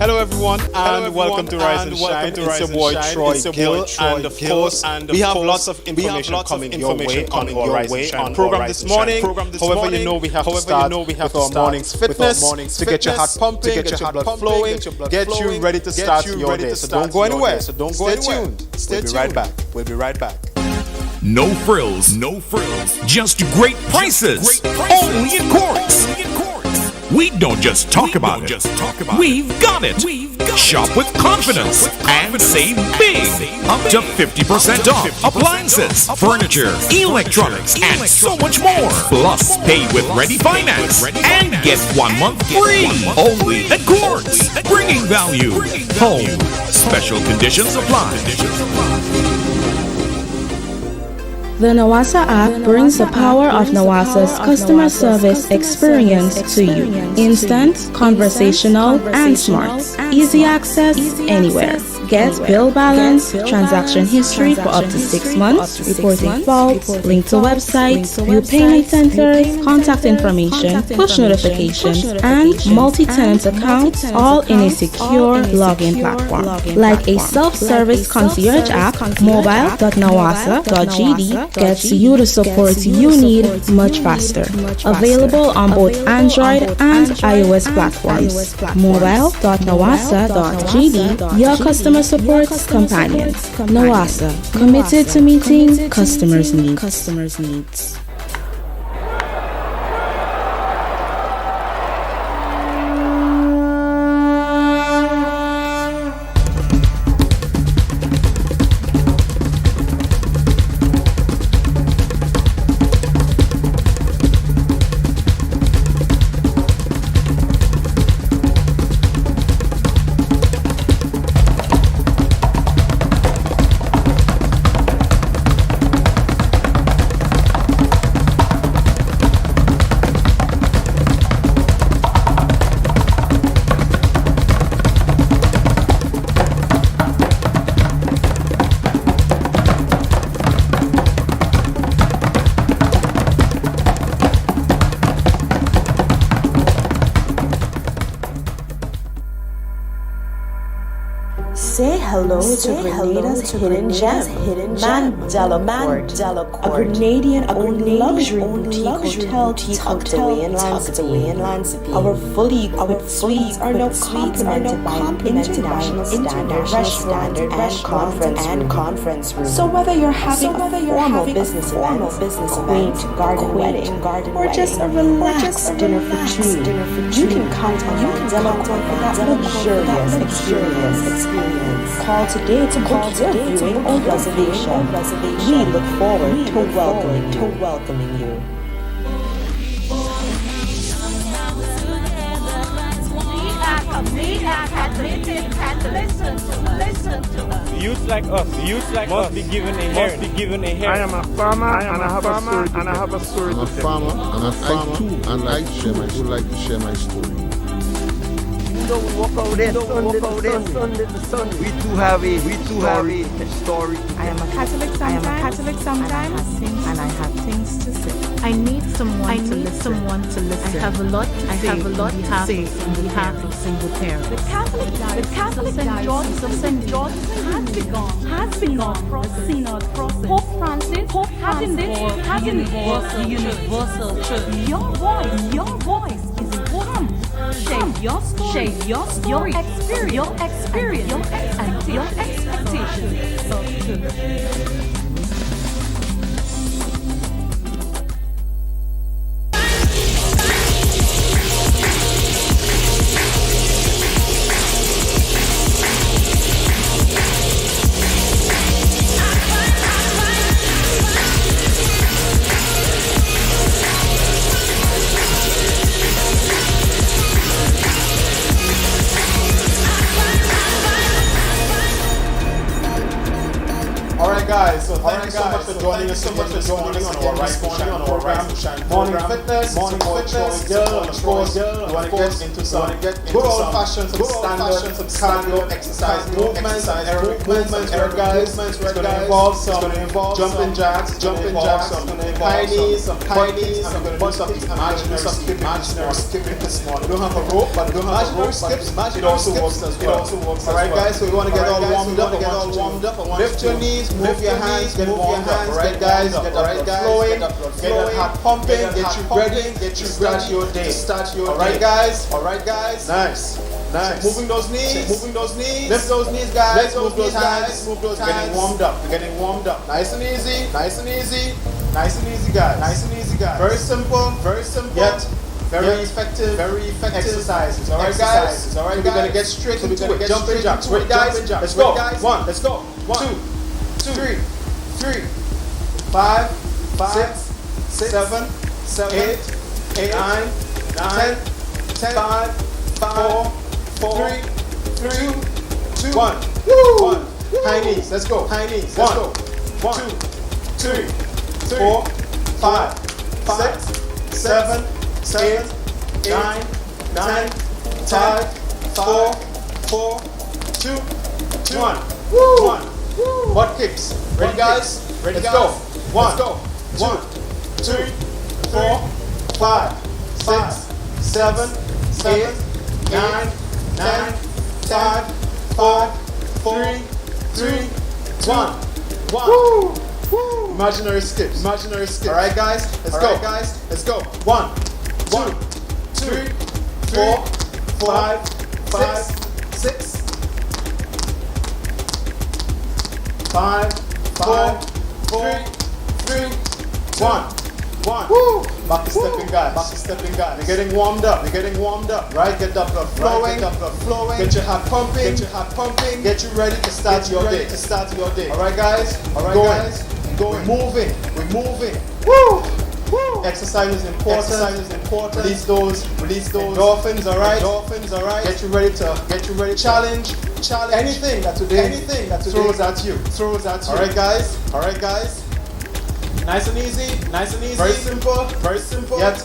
Hello everyone, and welcome to Rise and Shine. It's your boy Troy Gill, and of course, we have lots of information coming your way on our Rise and Shine program this morning. However, you know we have to start with our morning's fitness to get your heart pumping, get your blood flowing, get you ready to start your day. So don't go anywhere. Stay tuned. We'll be right back. No frills, just great prices. Only in Quartz. We don't just talk about it. We've got it. Shop with confidence and save big. Up to 50% off appliances, furniture, electronics, and so much more. Plus, pay with Ready Finance and get 1 month free. Only at Quartz. Bringing value home. Special conditions apply. The Nawasa app brings the power of Nawasa's customer service experience to you. Instant, conversational, and smart. Easy access anywhere. Get bill balance, transaction history for up to 6 months, reporting faults, link to websites, view payment centers, contact information, push notifications, and multi-tenant accounts, all in a secure login platform. Like a self-service concierge app, mobile.nawasa.gd gets you the support you need much faster. Available on both Android and iOS platforms. Mobile.nawasa.gd, your customer support companion. Nawasa, committed to meeting customers' needs. Say hello to Grenada's hidden gem, Mandela Court, a Grenadian-owned luxury boutique hotel tucked away in Lansipene. Our fully equipped suites are now complemented by an international standard restaurant and conference room. So whether you're having a formal business event, quaint garden wedding, or just a relaxed dinner for two, you can count on Mandela Court for that luxurious experience. Call today to book your viewing or reservation. We look forward to welcoming you. Listen to us. Youth like us must be given a hearing. I am a farmer and I have a story to tell. I'm a farmer and I like to share my story. Don't walk out there Sunday to Sunday. We too have a story. I am a Catholic sometimes, and I have things to say. I need someone to listen. I have a lot to say on behalf of single parents. The Catholic Diocese of St. George has begun the synod process. Pope Francis has involved the Universal Church. Your voice is important. Share your story, your experience, and your expectations. Guys, so thank you so much for joining us. So much for joining on our Rise and Shine program. Morning fitness, girl, of course. We want to get into some good old-fashioned, some standard cardio exercise movements, aerobic movements, guys. It's going to involve some jumping jacks, some high knees, some I'm going to do some imaginary skipping this morning. We don't have a rope, but imaginary skips, it also works as well. Alright guys, so we want to get all warmed up. Lift your knees, move your hands, get warmed up. Alright guys, get the blood flowing, get that heart pumping, get you ready, to start your day. Alright guys, nice. Moving those knees, lift those knees guys, move those hands, getting warmed up, nice and easy guys, very simple, yet very effective exercises. Alright guys, so we're gonna get straight into it. Jumping jacks, ready guys, let's go. 1, 2, 3, 5, 6, 7, 8, 9, 10, 5, 4, 3, 2, 1. High knees, let's go. 1, 2, 3, 4, 5, 6, 7, 8, 9, 10, 5, 4, 2, 1. Butt kicks. Ready guys? Let's go. 1, 2, 3, 4, 5, 6, 7, 8, 9, 10, 5, 4, 3, 1. Imaginary skips. Alright guys, let's go. 1, 2, 3, 4, 5, 6, 5, 4, 3, 1. Back to stepping guys. We're getting warmed up. Right? Get that blood flowing. Get your heart pumping. Get you ready to start your day. Alright guys? We're moving. Woo! Exercise is important. Release those endorphins, alright? Get you ready to challenge anything that today throws at you. Alright guys? Nice and easy. Very simple. Yet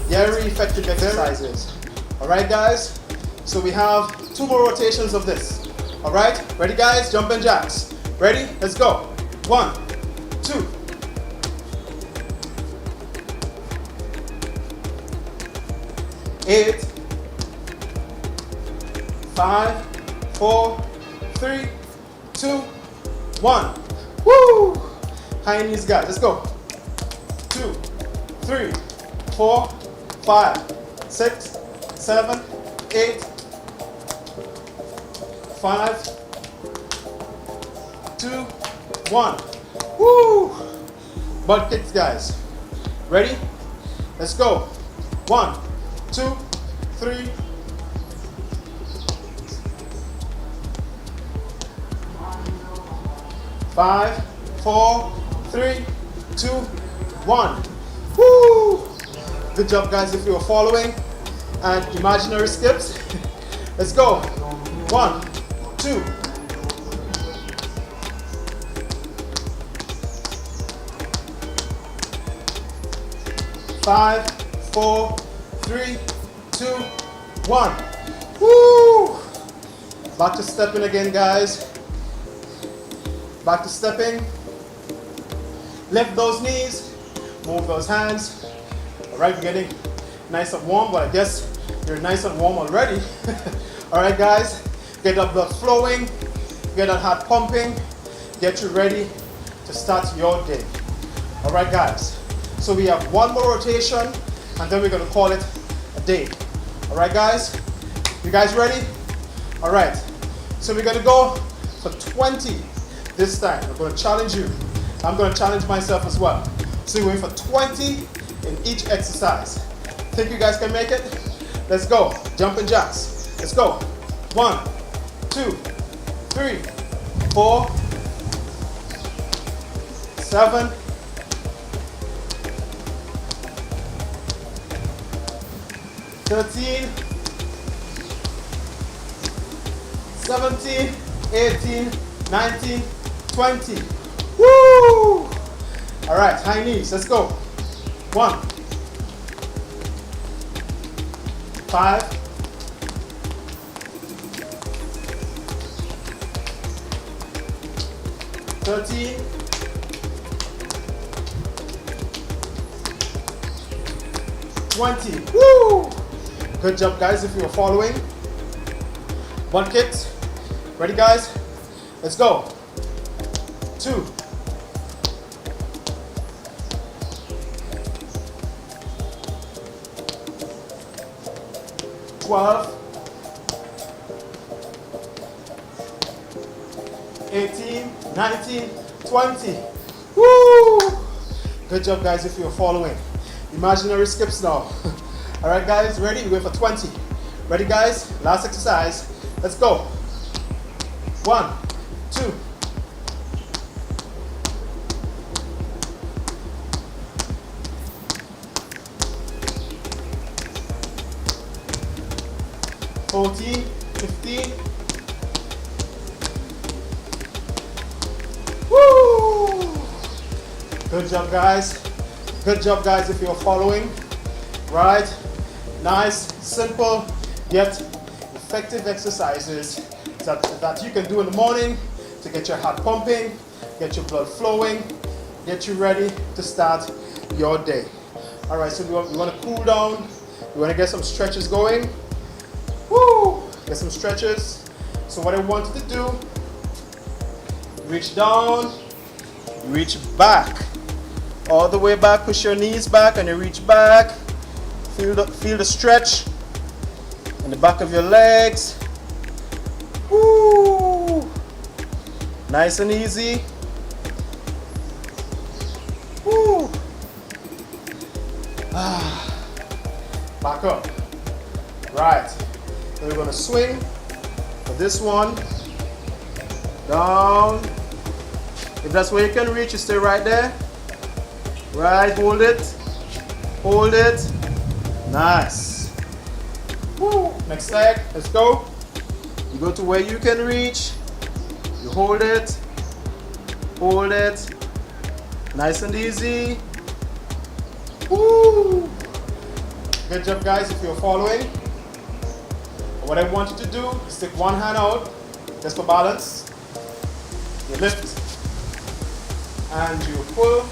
very effective exercises. Alright guys? So we have 2 more rotations of this. Alright? Ready guys? Jumping jacks. Ready? Let's go. 1, 2. 8, 5, 4, 3, 2, 1. Woo! High knees guys, let's go. 2, 3, 4, 5, 6, 7, 8, 5, 2, 1. Woo! Butt kicks guys. Ready? Let's go. 1, 2, 3. 5, 4, 3, 2, 1. Woo! Good job guys if you were following. And imaginary skips. Let's go. 1, 2. 5, 4, 3, 2, 1. Woo! Back to stepping again guys. Back to stepping. Lift those knees. Move those hands. Alright, you're getting nice and warm, but I guess you're nice and warm already. Alright guys, get that blood flowing. Get that heart pumping. Get you ready to start your day. Alright guys, so we have 1 more rotation and then we're going to call it a day. Alright guys, you guys ready? Alright, so we're going to go for 20 this time. I'm going to challenge you. I'm going to challenge myself as well. So we're going for 20 in each exercise. Think you guys can make it? Let's go. Jumping jacks. Let's go. 1, 2, 3, 4, 7, 13, 17, 18, 19, 20. Woo! Woo! All right, high knees. Let's go. 1, 5, 13, 20. Woo! Good job, guys, if you were following. 1 kicks. Ready, guys? Let's go. 2, 12, 18, 19, 20. Woo! Good job, guys, if you're following. Imaginary skips now. All right, guys, ready? We're for 20. Ready, guys? Last exercise. Let's go. 1, 2, 14, 15. Woo! Good job, guys. Good job, guys, if you're following. Right? Nice, simple, yet effective exercises that you can do in the morning to get your heart pumping, get your blood flowing, get you ready to start your day. All right, so we want to cool down. We want to get some stretches going. Woo! Get some stretches. So what I want you to do, reach down, reach back. All the way back, push your knees back and you reach back. Feel the stretch in the back of your legs. Woo! Nice and easy. Woo! Back up. Right. Then we're going to swing for this one. Down. If that's where you can reach, you stay right there. Right, hold it. Hold it. Nice. Woo. Next leg, let's go. You go to where you can reach. You hold it. Hold it. Nice and easy. Woo. Good job, guys, if you're following. What I want you to do is stick one hand out, just for balance. You lift and you pull.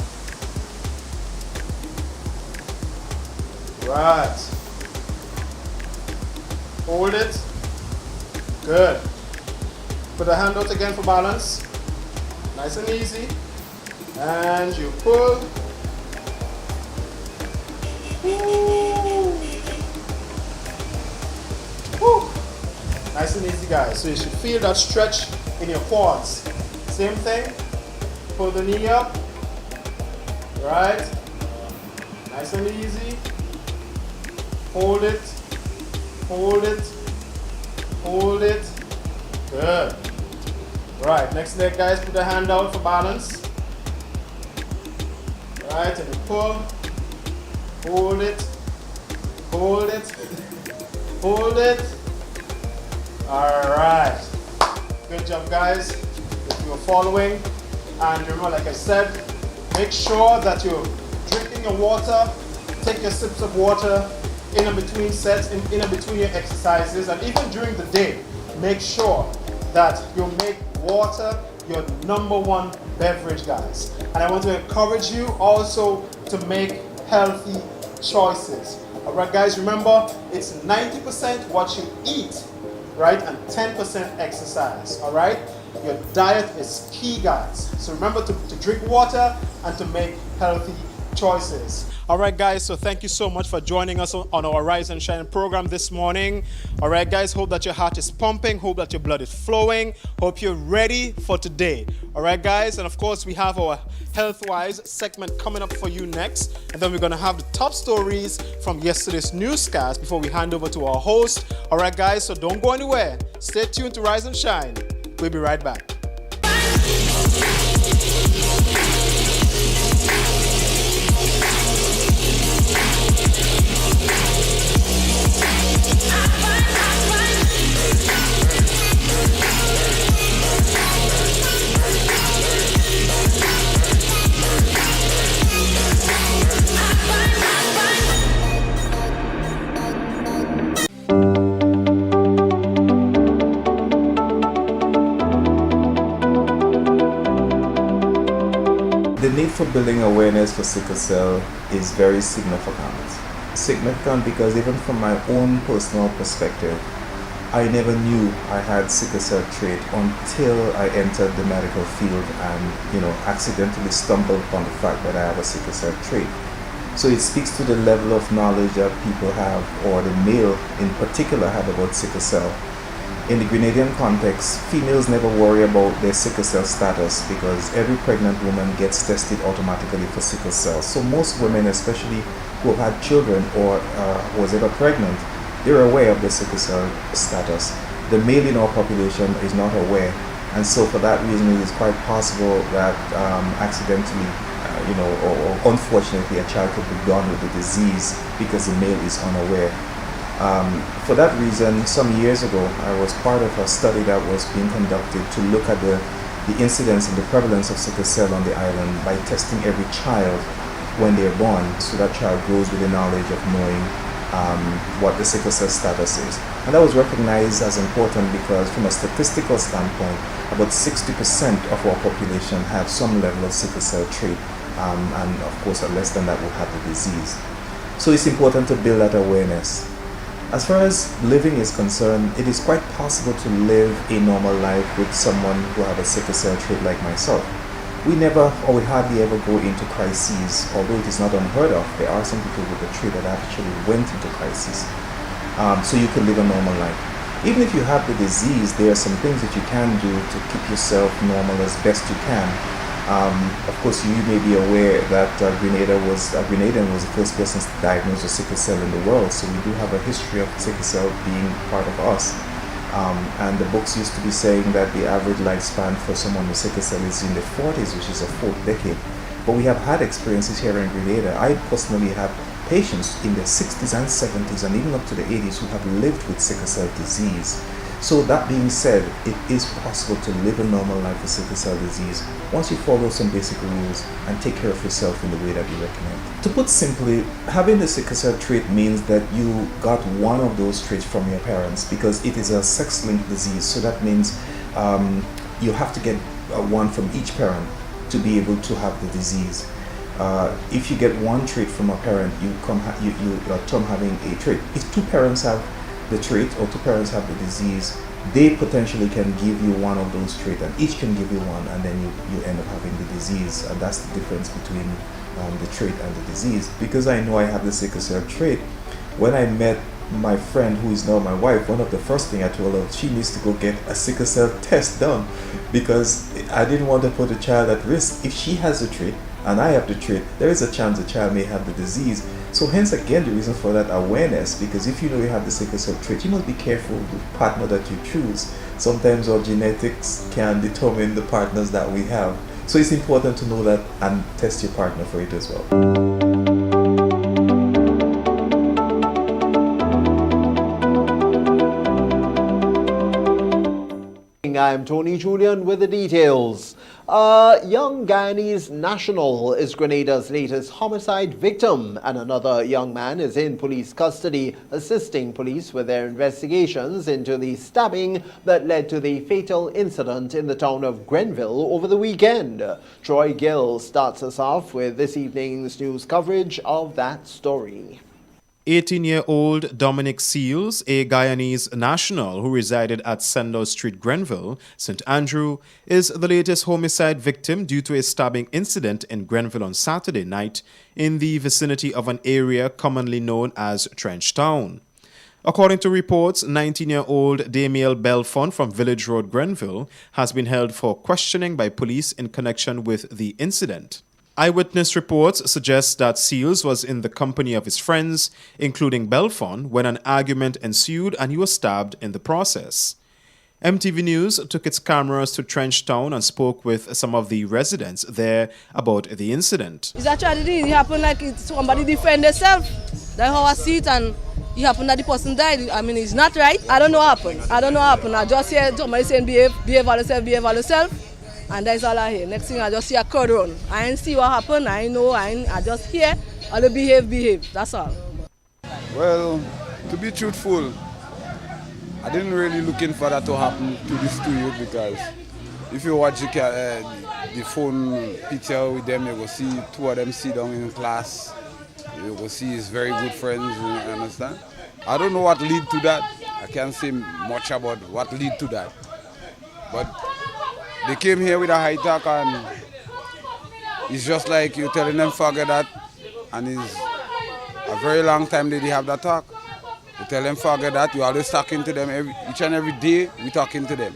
Right. Hold it. Good. Put the hand out again for balance. Nice and easy. And you pull. Woo. Woo. Nice and easy, guys. So you should feel that stretch in your quads. Same thing. Pull the knee up. Right. Nice and easy. Hold it. Hold it. Hold it. Good. Right. Next leg, guys. Put the hand out for balance. Right. And you pull. Hold it. Hold it. Hold it. Alright. Good job, guys. If you're following. And remember, like I said, make sure that you're drinking your water. Take your sips of water in and between sets, in and between your exercises. And even during the day, make sure that you make water your #1 beverage, guys. And I want to encourage you also to make healthy choices. Alright, guys, remember, it's 90% what you eat, right, and 10% exercise. Alright, your diet is key, guys. So remember to drink water and to make healthy choices. All right, guys, so thank you so much for joining us on our Rise and Shine program this morning. All right, guys, hope that your heart is pumping, hope that your blood is flowing, hope you're ready for today. All right, guys, and of course, we have our Health-Wise segment coming up for you next, and then we're going to have the top stories from yesterday's newscast before we hand over to our host. All right, guys, so don't go anywhere. Stay tuned to Rise and Shine. We'll be right back. need for building awareness for sickle cell is very significant. Significant because even from my own personal perspective, I never knew I had sickle cell trait until I entered the medical field and, accidentally stumbled upon the fact that I have a sickle cell trait. So it speaks to the level of knowledge that people have, or the male in particular have about sickle cell. In the Grenadian context, females never worry about their sickle cell status because every pregnant woman gets tested automatically for sickle cell. So most women, especially who have had children or was ever pregnant, they're aware of the sickle cell status. The male in our population is not aware, and so for that reason it is quite possible that accidentally, or unfortunately, a child could be born with the disease because the male is unaware. For that reason, some years ago, I was part of a study that was being conducted to look at the incidence and the prevalence of sickle cell on the island by testing every child when they're born, so that child grows with the knowledge of knowing what the sickle cell status is. And that was recognized as important because from a statistical standpoint, about 60% of our population have some level of sickle cell trait, and of course less than that will have the disease. So it's important to build that awareness. As far as living is concerned, it is quite possible to live a normal life with someone who has a sickle cell trait like myself. We never, or we hardly ever go into crises, although it is not unheard of. There are some people with the trait that actually went into crisis. So you can live a normal life. Even if you have the disease, there are some things that you can do to keep yourself normal as best you can. Of course, you may be aware that Grenadian was the first person diagnosed with sickle cell in the world, so we do have a history of sickle cell being part of us. And the books used to be saying that the average lifespan for someone with sickle cell is in the 40s, which is a fourth decade. But we have had experiences here in Grenada. I personally have patients in their 60s and 70s and even up to the 80s who have lived with sickle cell disease. So that being said, it is possible to live a normal life with sickle cell disease once you follow some basic rules and take care of yourself in the way that we recommend. To put simply, having the sickle cell trait means that you got one of those traits from your parents because it is a sex-linked disease. So that means you have to get one from each parent to be able to have the disease. If you get one trait from a parent, you term having a trait. If two parents have the trait or two parents have the disease, they potentially can give you one of those traits, and each can give you one, and then you end up having the disease. And that's the difference between the trait and the disease. Because I know I have the sickle cell trait, when I met my friend who is now my wife, one of the first things I told her, she needs to go get a sickle cell test done, because I didn't want to put the child at risk. If she has the trait and I have the trait, there is a chance the child may have the disease. So hence again the reason for that awareness, because if you know you have the sickle cell trait, you must be careful with the partner that you choose. Sometimes our genetics can determine the partners that we have. So it's important to know that and test your partner for it as well. I'm Tony Julian with the details. A young Guyanese national is Grenada's latest homicide victim, and another young man is in police custody, assisting police with their investigations into the stabbing that led to the fatal incident in the town of Grenville over the weekend. Troy Gill starts us off with this evening's news coverage of that story. 18-year-old Dominic Seals, a Guyanese national who resided at Sendor Street, Grenville, St. Andrew, is the latest homicide victim due to a stabbing incident in Grenville on Saturday night in the vicinity of an area commonly known as Trench Town. According to reports, 19-year-old Damiel Belfon from Village Road, Grenville, has been held for questioning by police in connection with the incident. Eyewitness reports suggest that Seals was in the company of his friends, including Belfon, when an argument ensued and he was stabbed in the process. MTV News took its cameras to Trench Town and spoke with some of the residents there about the incident. It's a tragedy. It happened like somebody defend themselves. That's how I see it, and it happened that the person died. I mean, it's not right. I don't know what happened. I just hear somebody saying behave on yourself. And that's all I hear. Next thing I just see a crowd run. I ain't see what happened. I know. I just hear all the behave. That's all. Well, to be truthful, I didn't really looking for that to happen to this 2 years because if you watch the phone picture with them, you will see two of them sit down in class. You will see it's very good friends, you understand? I don't know what lead to that. I can't say much about what lead to that. But they came here with a high talk, and it's just like you're telling them forget that, and it's a very long time they have that talk. You tell them forget that, you always talking to them each and every day, we talking to them.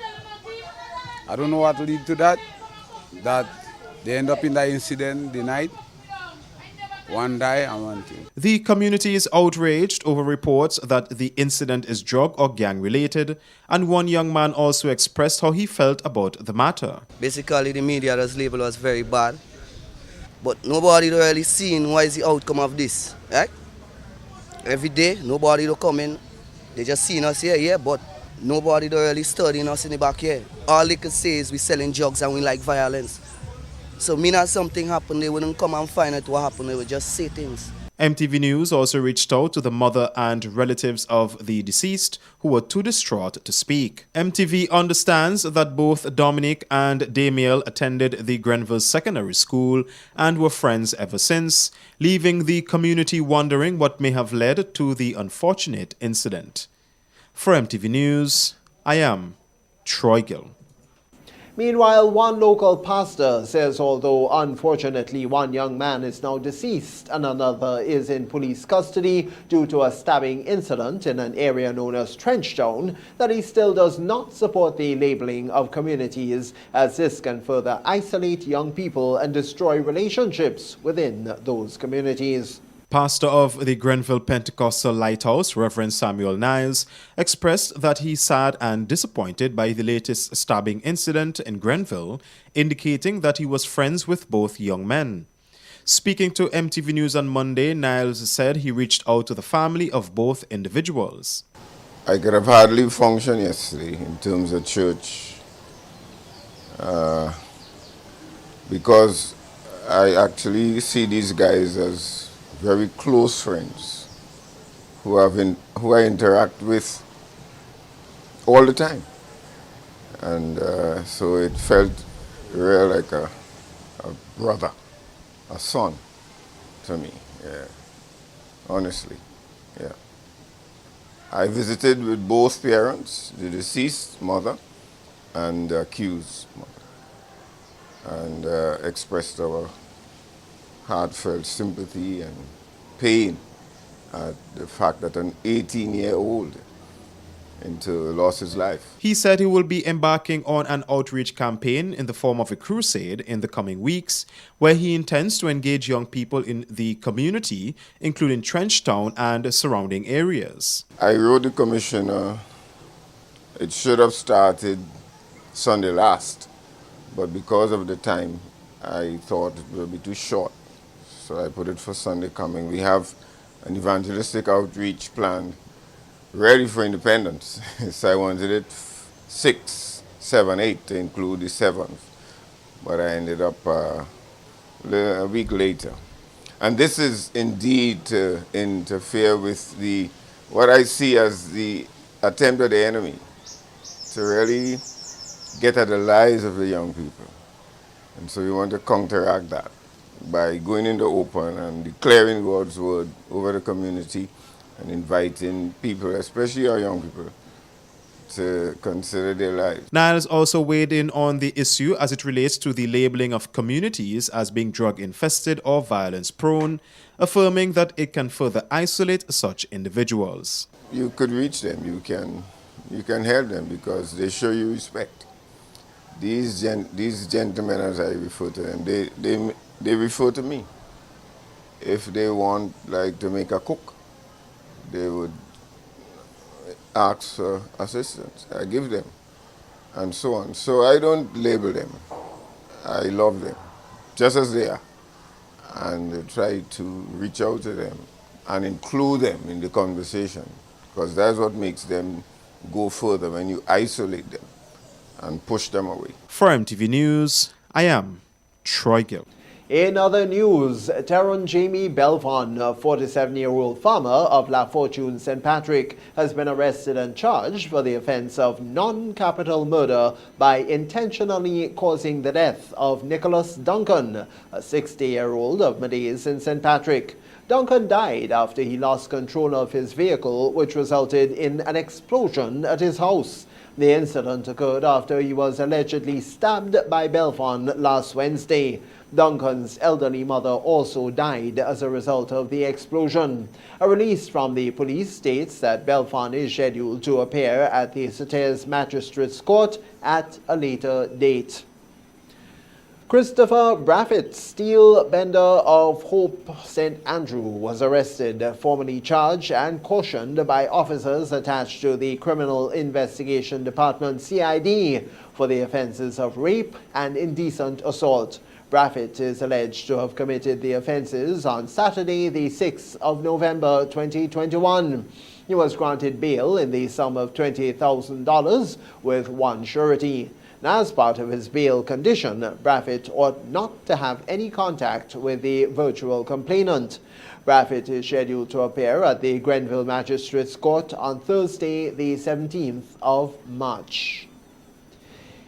I don't know what lead to that they end up in that incident the night. One die and one thing. The community is outraged over reports that the incident is drug or gang related, and one young man also expressed how he felt about the matter. Basically, the media does label us very bad, but nobody really seen what is the outcome of this, right? Every day, nobody do come in, they just seen us here, but nobody do really studying us in the back here. All they could say is we selling drugs and we like violence. So mean that something happened, they wouldn't come and find out what happened, they would just say things. MTV News also reached out to the mother and relatives of the deceased, who were too distraught to speak. MTV understands that both Dominic and Damiel attended the Grenville Secondary School and were friends ever since, leaving the community wondering what may have led to the unfortunate incident. For MTV News, I am Troy Gill. Meanwhile, one local pastor says although unfortunately one young man is now deceased and another is in police custody due to a stabbing incident in an area known as Trenchtown, that he still does not support the labeling of communities, as this can further isolate young people and destroy relationships within those communities. Pastor of the Grenville Pentecostal Lighthouse, Reverend Samuel Niles, expressed that he's sad and disappointed by the latest stabbing incident in Grenville, indicating that he was friends with both young men. Speaking to MTV News on Monday, Niles said he reached out to the family of both individuals. I could have hardly functioned yesterday in terms of church because I actually see these guys as very close friends who I interact with all the time, and so it felt real like a brother, a son to me. Yeah, honestly, yeah. I visited with both parents, the deceased mother and the accused mother, and expressed our heartfelt sympathy and pain at the fact that an 18-year-old lost his life. He said he will be embarking on an outreach campaign in the form of a crusade in the coming weeks, where he intends to engage young people in the community, including Trenchtown and surrounding areas. I wrote the commissioner, it should have started Sunday last, but because of the time, I thought it would be too short. So I put it for Sunday coming. We have an evangelistic outreach plan ready for independence. So I wanted it 6, 7, 8 to include the 7th. But I ended up a week later. And this is indeed to interfere with what I see as the attempt of the enemy to really get at the lives of the young people. And so we want to counteract that by going in the open and declaring God's word over the community and inviting people, especially our young people, to consider their lives. Niles also weighed in on the issue as it relates to the labeling of communities as being drug-infested or violence-prone, affirming that it can further isolate such individuals. You could reach them, you can help them because they show you respect. These gentlemen, as I refer to them, they refer to me. If they want to make a cook, they would ask for assistance. I give them, and so on. So I don't label them. I love them, just as they are, and try to reach out to them and include them in the conversation, because that's what makes them go further when you isolate them and push them away. For MTV News, I am Troy Gill. In other news, Teron Jamie Belfon, a 47-year-old farmer of La Fortune, St. Patrick, has been arrested and charged for the offense of non-capital murder by intentionally causing the death of Nicholas Duncan, a 60-year-old of Madays in St. Patrick. Duncan died after he lost control of his vehicle, which resulted in an explosion at his house. The incident occurred after he was allegedly stabbed by Belfon last Wednesday. Duncan's elderly mother also died as a result of the explosion. A release from the police states that Belfon is scheduled to appear at the Sauteurs Magistrates Court at a later date. Christopher Braffett, steel bender of Hope St. Andrew, was arrested, formally charged and cautioned by officers attached to the Criminal Investigation Department CID for the offences of rape and indecent assault. Braffett is alleged to have committed the offences on Saturday, the 6th of November 2021. He was granted bail in the sum of $20,000 with one surety. Now, as part of his bail condition, Braffett ought not to have any contact with the virtual complainant. Braffett is scheduled to appear at the Grenville Magistrates Court on Thursday, the 17th of March.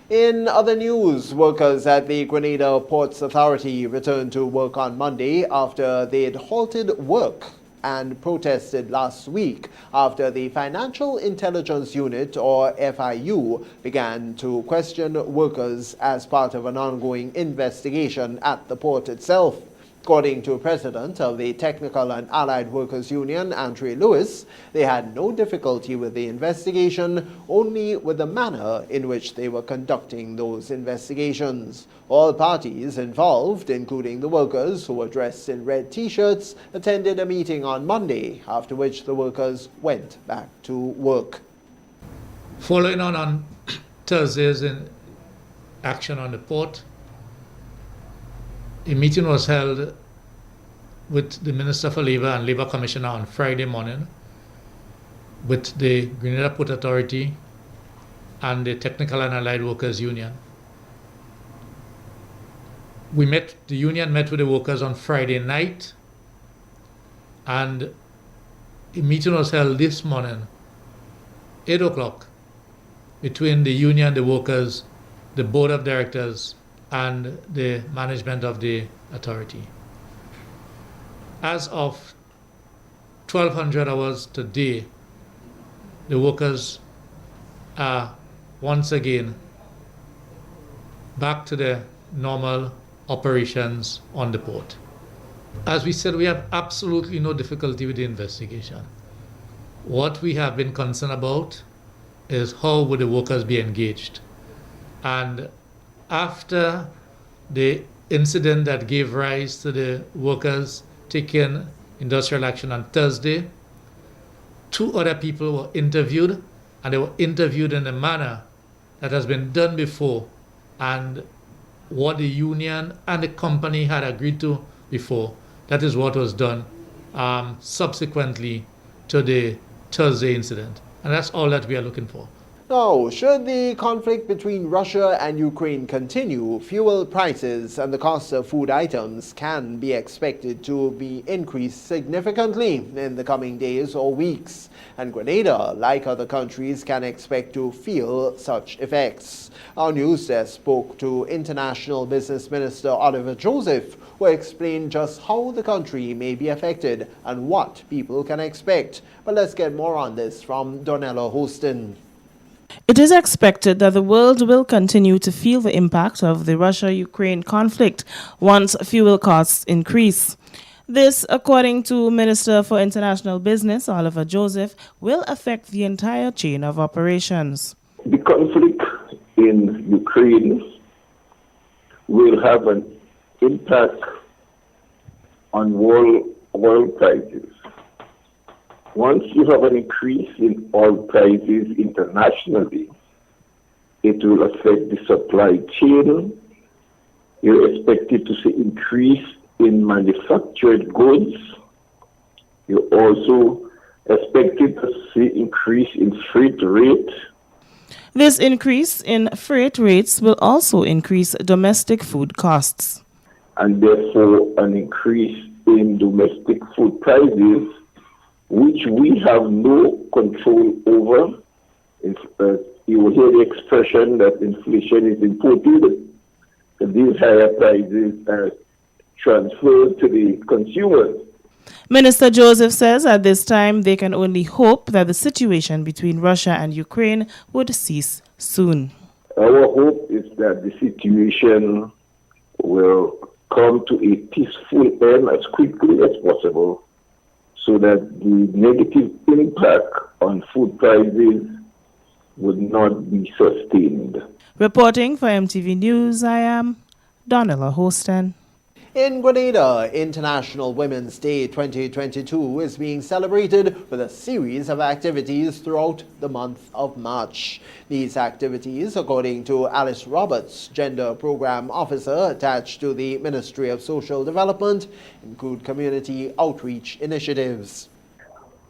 In other news, workers at the Grenada Ports Authority returned to work on Monday after they'd halted work and protested last week after the Financial Intelligence Unit, or FIU, began to question workers as part of an ongoing investigation at the port itself. According to President of the Technical and Allied Workers Union, Andre Lewis, they had no difficulty with the investigation, only with the manner in which they were conducting those investigations. All parties involved, including the workers who were dressed in red T-shirts, attended a meeting on Monday, after which the workers went back to work. Following on Thursday's action on the port, a meeting was held with the Minister for Labour and Labour Commissioner on Friday morning with the Grenada Port Authority and the Technical and Allied Workers Union. The union met with the workers on Friday night, and a meeting was held this morning, 8 o'clock, between the union, the workers, the board of directors, and the management of the authority. As of 1200 hours today, the workers are once again back to their normal operations on the port. As we said, we have absolutely no difficulty with the investigation. What we have been concerned about is how would the workers be engaged. And after the incident that gave rise to the workers taking industrial action on Thursday, 2 other people were interviewed, and they were interviewed in a manner that has been done before, and what the union and the company had agreed to before. That is what was done subsequently to the Thursday incident. And that's all that we are looking for. Now, should the conflict between Russia and Ukraine continue, fuel prices and the cost of food items can be expected to be increased significantly in the coming days or weeks. And Grenada, like other countries, can expect to feel such effects. Our news desk spoke to International Business Minister Oliver Joseph, who explained just how the country may be affected and what people can expect. But let's get more on this from Donella Hostin. It is expected that the world will continue to feel the impact of the Russia-Ukraine conflict once fuel costs increase. This, according to Minister for International Business Oliver Joseph, will affect the entire chain of operations. The conflict in Ukraine will have an impact on world oil prices. Once you have an increase in oil prices internationally, it will affect the supply chain. You're expected to see increase in manufactured goods. You're also expected to see increase in freight rates. This increase in freight rates will also increase domestic food costs. and therefore an increase in domestic food prices, which we have no control over. You will hear the expression that inflation is imported, and these higher prices are transferred to the consumers. Minister Joseph says at this time they can only hope that the situation between Russia and Ukraine would cease soon. Our hope is that the situation will come to a peaceful end as quickly as possible, so that the negative impact on food prices would not be sustained. Reporting for MTV News, I am Donella Hostin. In Grenada, International Women's Day 2022 is being celebrated with a series of activities throughout the month of March. These activities, according to Alice Roberts, Gender Program Officer attached to the Ministry of Social Development, include community outreach initiatives.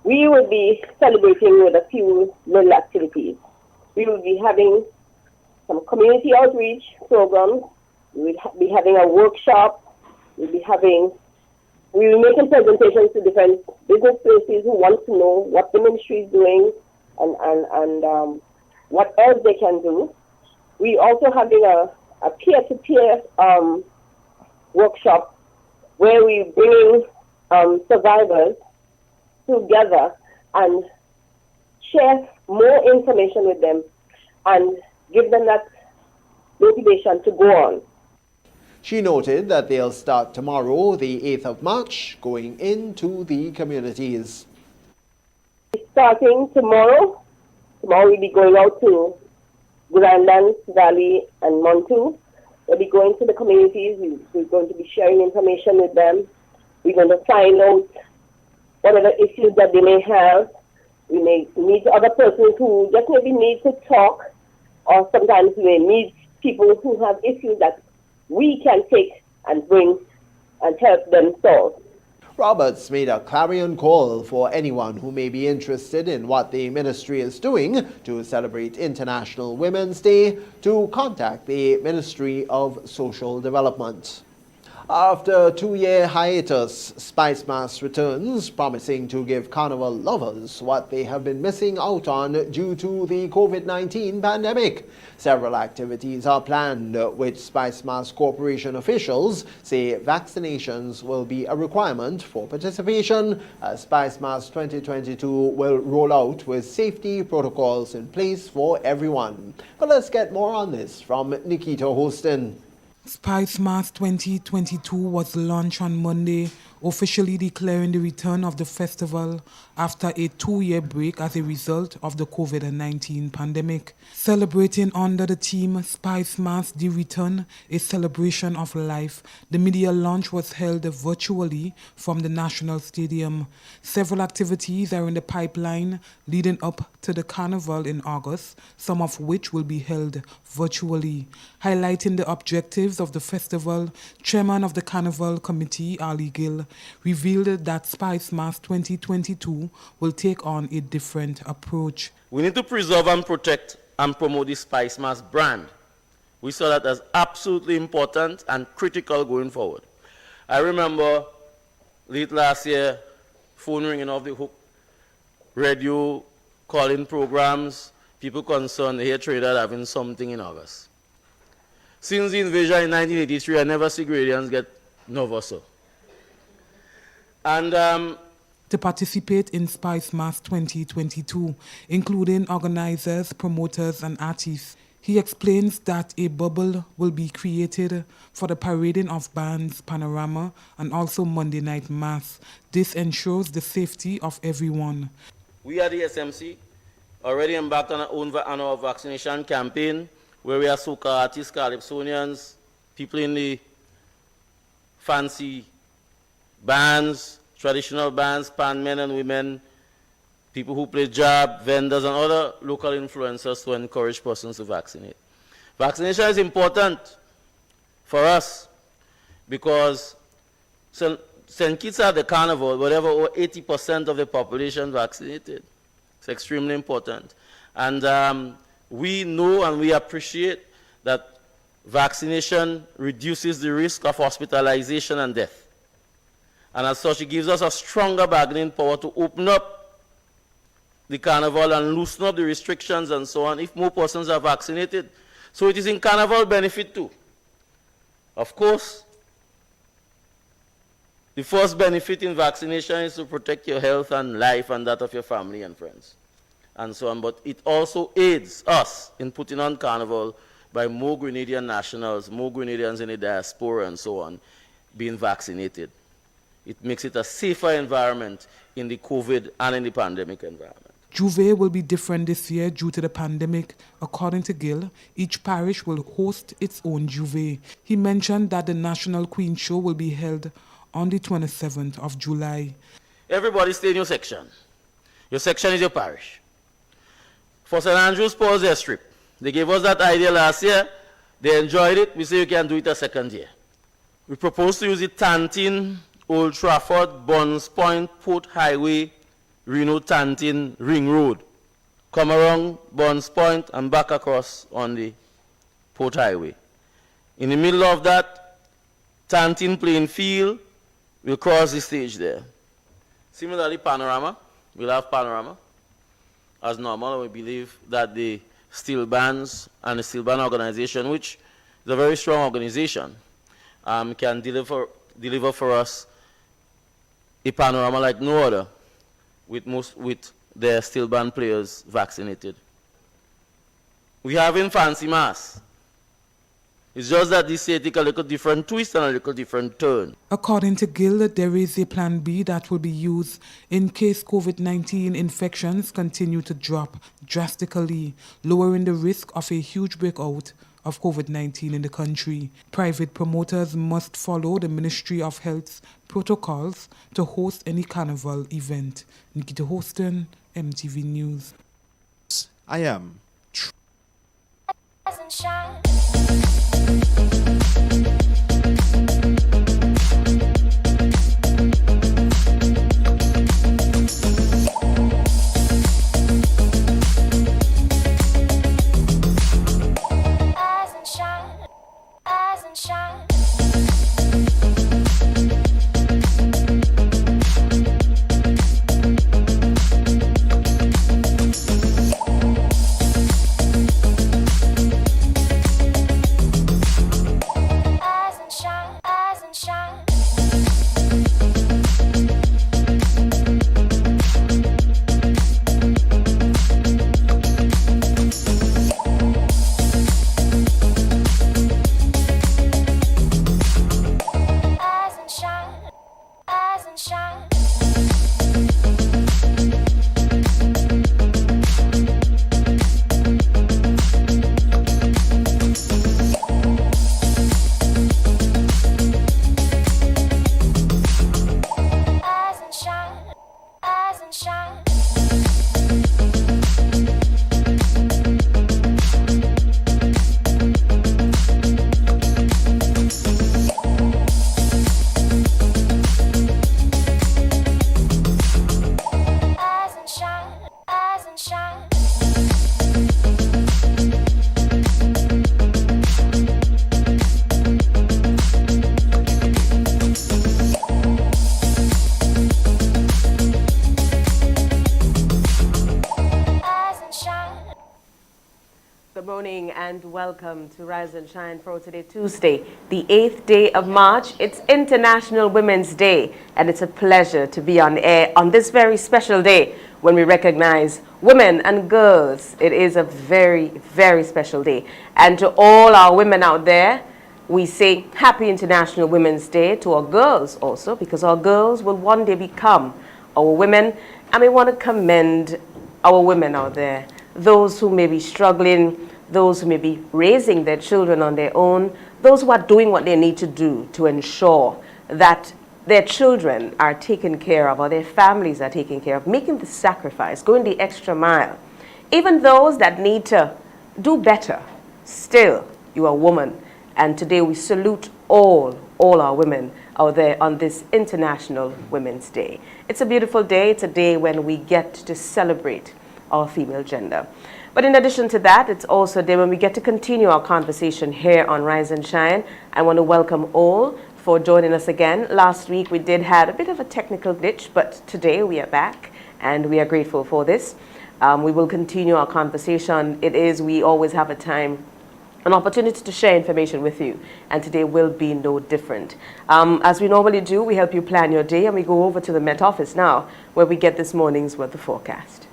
We will be celebrating with a few little activities. We will be having some community outreach programs. We will be having a workshop. We will be making presentations to different business places who want to know what the ministry is doing and what else they can do. We also having a peer-to-peer workshop where we bring survivors together and share more information with them and give them that motivation to go on. She noted that they'll start tomorrow, the 8th of March, going into the communities. Starting tomorrow we'll be going out to Grandlands Valley and Montu. We'll be going to the communities. We're going to be sharing information with them. We're going to find out whatever issues that they may have. We may meet other persons who just maybe need to talk, or sometimes we may meet people who have issues that we can take and bring and help them solve. Roberts made a clarion call for anyone who may be interested in what the ministry is doing to celebrate International Women's Day to contact the Ministry of Social Development. After a 2-year hiatus, Spice Mass returns, promising to give carnival lovers what they have been missing out on due to the COVID-19 pandemic. Several activities are planned, which Spice Mass Corporation officials say vaccinations will be a requirement for participation, as Spice Mass 2022 will roll out with safety protocols in place for everyone. But let's get more on this from Nikita Hostin. Spice Mass 2022 was launched on Monday, officially declaring the return of the festival after a 2-year break as a result of the COVID-19 pandemic. Celebrating under the theme Spice Mass The Return, a celebration of life, the media launch was held virtually from the National Stadium. Several activities are in the pipeline leading up to the carnival in August, some of which will be held virtually. Highlighting the objectives of the festival, Chairman of the Carnival Committee, Ali Gill, revealed that Spice Mass 2022 will take on a different approach. We need to preserve and protect and promote the Spice Mass brand. We saw that as absolutely important and critical going forward. I remember late last year, phone ringing off the hook, radio calling programs, people concerned, the hair trader having something in August. Since the invasion in 1983, I never see Gradians get nervous. And to participate in Spice Mass 2022, including organizers, promoters, and artists, he explains that a bubble will be created for the parading of bands, panorama, and also Monday Night Mass. This ensures the safety of everyone. We at the SMC already embarked on our own annual vaccination campaign, where we are soca artists, calypsonians, people in the fancy bands, traditional bands, pan men and women, people who play jab, vendors, and other local influencers to encourage persons to vaccinate. Vaccination is important for us because St. Kitts at the carnival, whatever, over 80% of the population vaccinated. It's extremely important. And we know and we appreciate that Vaccination reduces the risk of hospitalization and death. And as such, it gives us a stronger bargaining power to open up the carnival and loosen up the restrictions and so on if more persons are vaccinated. So it is in carnival benefit too. Of course, the first benefit in vaccination is to protect your health and life and that of your family and friends and so on. But it also aids us in putting on carnival by more Grenadian nationals, more Grenadians in the diaspora and so on, being vaccinated. It makes it a safer environment in the COVID and in the pandemic environment. Juve will be different this year due to the pandemic. According to Gill, each parish will host its own Juve. He mentioned that the National Queen Show will be held on the 27th of July. Everybody stay in your section. Your section is your parish. For St. Andrew's Paul's Air Strip, they gave us that idea last year. They enjoyed it. We say you can do it a second year. We propose to use it Tantin, Old Trafford, Bonds Point, Port Highway, Reno, Tantin, Ring Road. Come around Bonds Point and back across on the Port Highway. In the middle of that, Tantin playing field, we'll cross the stage there. Similarly, Panorama, we'll have Panorama as normal. We believe that the Steel Bands and the Steel Band organization, which is a very strong organization, can deliver for us a panorama like no other, with their Steel Band players vaccinated. We have in Fancy Mass. It's just that this year take a little different twist and a little different turn. According to Gill, there is a plan B that will be used in case COVID-19 infections continue to drop drastically, lowering the risk of a huge breakout of COVID-19 in the country. Private promoters must follow the Ministry of Health's protocols to host any carnival event. Nikita Hostin, MTV News. I am. Good morning and welcome to Rise and Shine for today, Tuesday, the 8th day of March. It's International Women's Day, and it's a pleasure to be on air on this very special day when we recognize women and girls. It is a very, very special day. And to all our women out there, we say Happy International Women's Day to our girls also, because our girls will one day become our women, and we want to commend our women out there. Those who may be struggling, those who may be raising their children on their own, those who are doing what they need to do to ensure that their children are taken care of or their families are taken care of, making the sacrifice, going the extra mile. Even those that need to do better, still, you are a woman. And today we salute all our women out there on this International Women's Day. It's a beautiful day. It's a day when we get to celebrate our female gender. But in addition to that, it's also a day when we get to continue our conversation here on Rise and Shine. I want to welcome all for joining us again. Last week we did have a bit of a technical glitch, but today we are back and we are grateful for this. We will continue our conversation. We always have an opportunity to share information with you, and today will be no different. As we normally do, we help you plan your day, and we go over to the Met Office now, where we get this morning's weather forecast.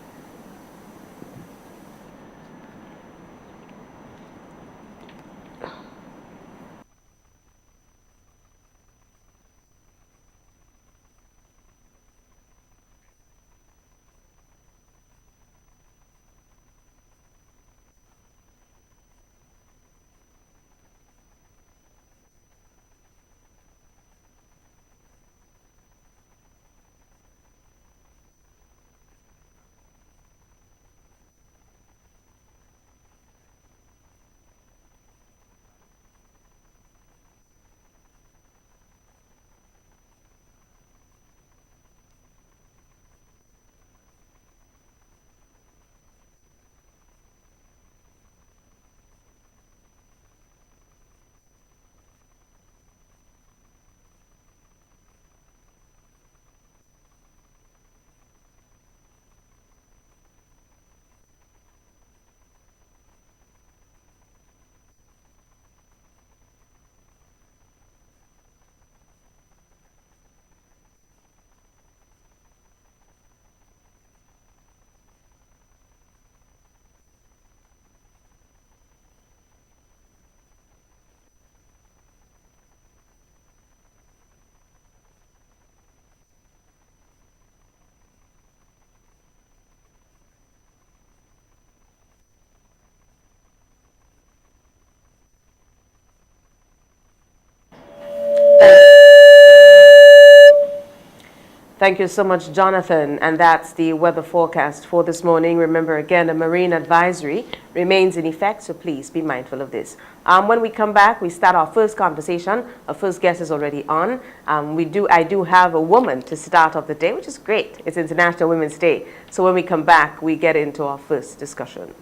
Thank you so much, Jonathan. And that's the weather forecast for this morning. Remember, again, a marine advisory remains in effect, so please be mindful of this. When we come back, we start our first conversation. Our first guest is already on. I do have a woman to start off the day, which is great. It's International Women's Day. So when we come back, we get into our first discussion.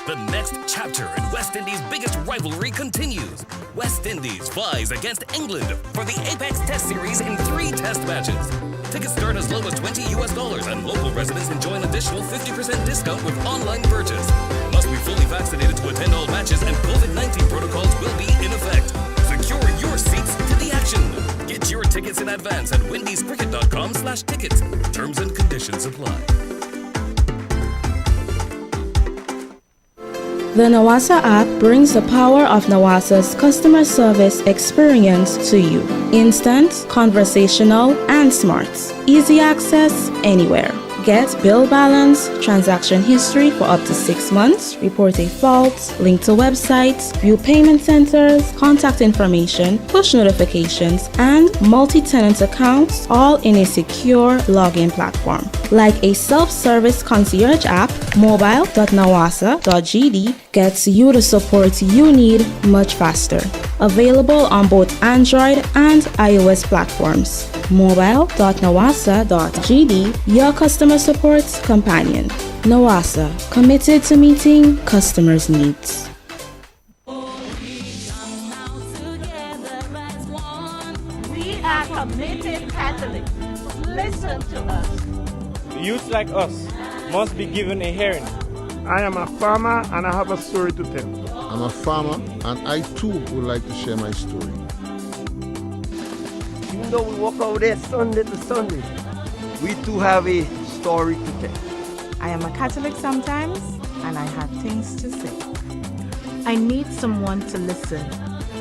The next chapter in West Indies' biggest rivalry continues. West Indies flies against England for the Apex Test Series in 3 test matches. Tickets start as low as $20 and local residents enjoy an additional 50% discount with online purchase. Must be fully vaccinated to attend all matches, and COVID-19 protocols will be in effect. Secure your seats to the action. Get your tickets in advance at windiescricket.com/tickets. Terms and conditions apply. The Nawasa app brings the power of Nawasa's customer service experience to you. Instant, conversational, and smart. Easy access anywhere. Get bill balance, transaction history for up to 6 months, report a fault, link to websites, view payment centers, contact information, push notifications, and multi-tenant accounts, all in a secure login platform. Like a self-service concierge app, mobile.nawasa.gd gets you the support you need much faster. Available on both Android and iOS platforms. Mobile.nawasa.gd, your customer support companion. Nawasa, committed to meeting customers' needs. We are committed Catholics. Listen to us. Youth like us must be given a hearing. I am a farmer and I have a story to tell. I'm a farmer and I too would like to share my story. Even though we walk out there Sunday to Sunday, we too have a story to tell. I am a Catholic sometimes, and I have things to say. I need someone to listen.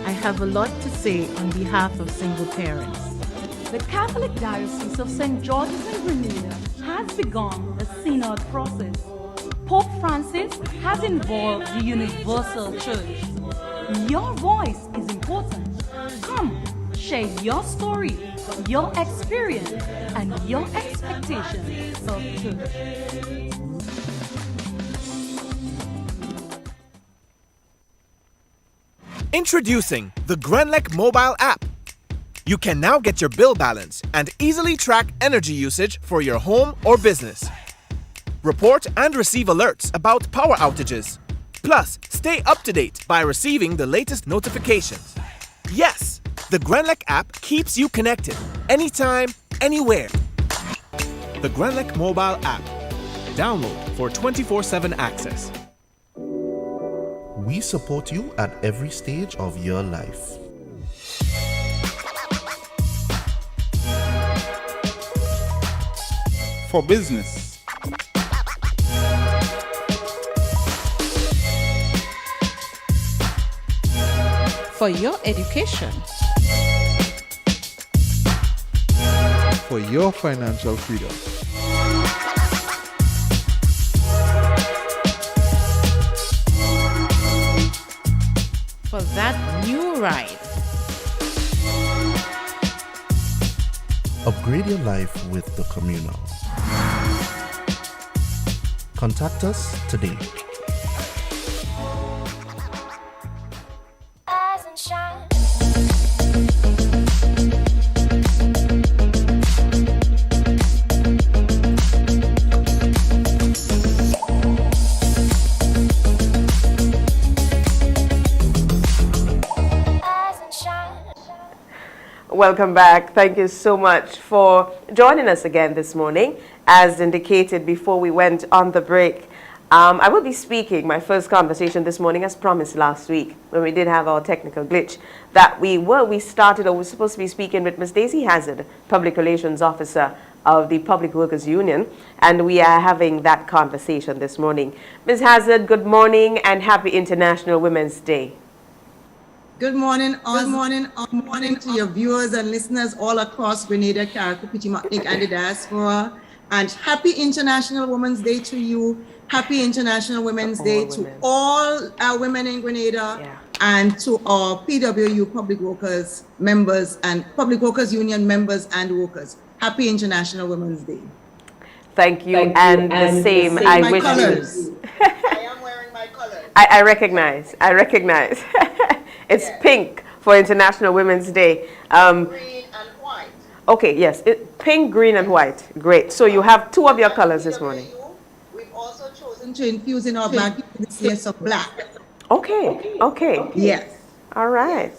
I have a lot to say on behalf of single parents. The Catholic Diocese of St. George's in Grenada has begun a synod process. Pope Francis has involved the Universal Church. Your voice is important. Come, share your story, your experience, and your expectations of church. Introducing the Grenlec mobile app. You can now get your bill balance and easily track energy usage for your home or business. Report and receive alerts about power outages. Plus, stay up to date by receiving the latest notifications. Yes, the Grenlec app keeps you connected anytime, anywhere. The Grenlec mobile app. Download for 24/7 access. We support you at every stage of your life. For business, for your education, For your financial freedom. for that new ride. Upgrade your life with the Communal. Contact us today. Welcome back. Thank you so much for joining us again this morning. As indicated before we went on the break, I will be speaking my first conversation this morning as promised last week when we did have our technical glitch that we were supposed to be speaking with Ms. Daisy Hazard, Public Relations Officer of the Public Workers Union, and we are having that conversation this morning. Ms. Hazard, good morning and happy International Women's Day. Good morning, good morning to your viewers and listeners all across Grenada, Carriacou, Martinique, and the diaspora. And happy International Women's Day to you. Happy International Women's Day to all our women in Grenada and to our PWU Public Workers members and Public Workers Union members and workers. Happy International Women's Day. Thank you, and the same. I wish you. I am wearing my colors. I recognize. It's pink for International Women's Day. Green and white. Okay, yes, pink, green, and white. Great. So you have two of your colors this morning. We've also chosen to infuse in our bag this year some black. Okay. Yes. All right.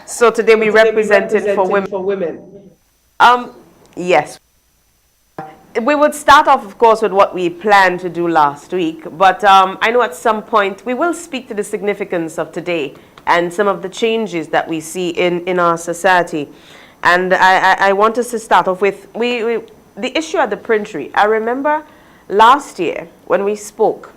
So today we represented for women. Yes. We would start off, of course, with what we planned to do last week, but I know at some point we will speak to the significance of today and some of the changes that we see in our society. And I want us to start off with the issue at the Printery. I remember last year when we spoke,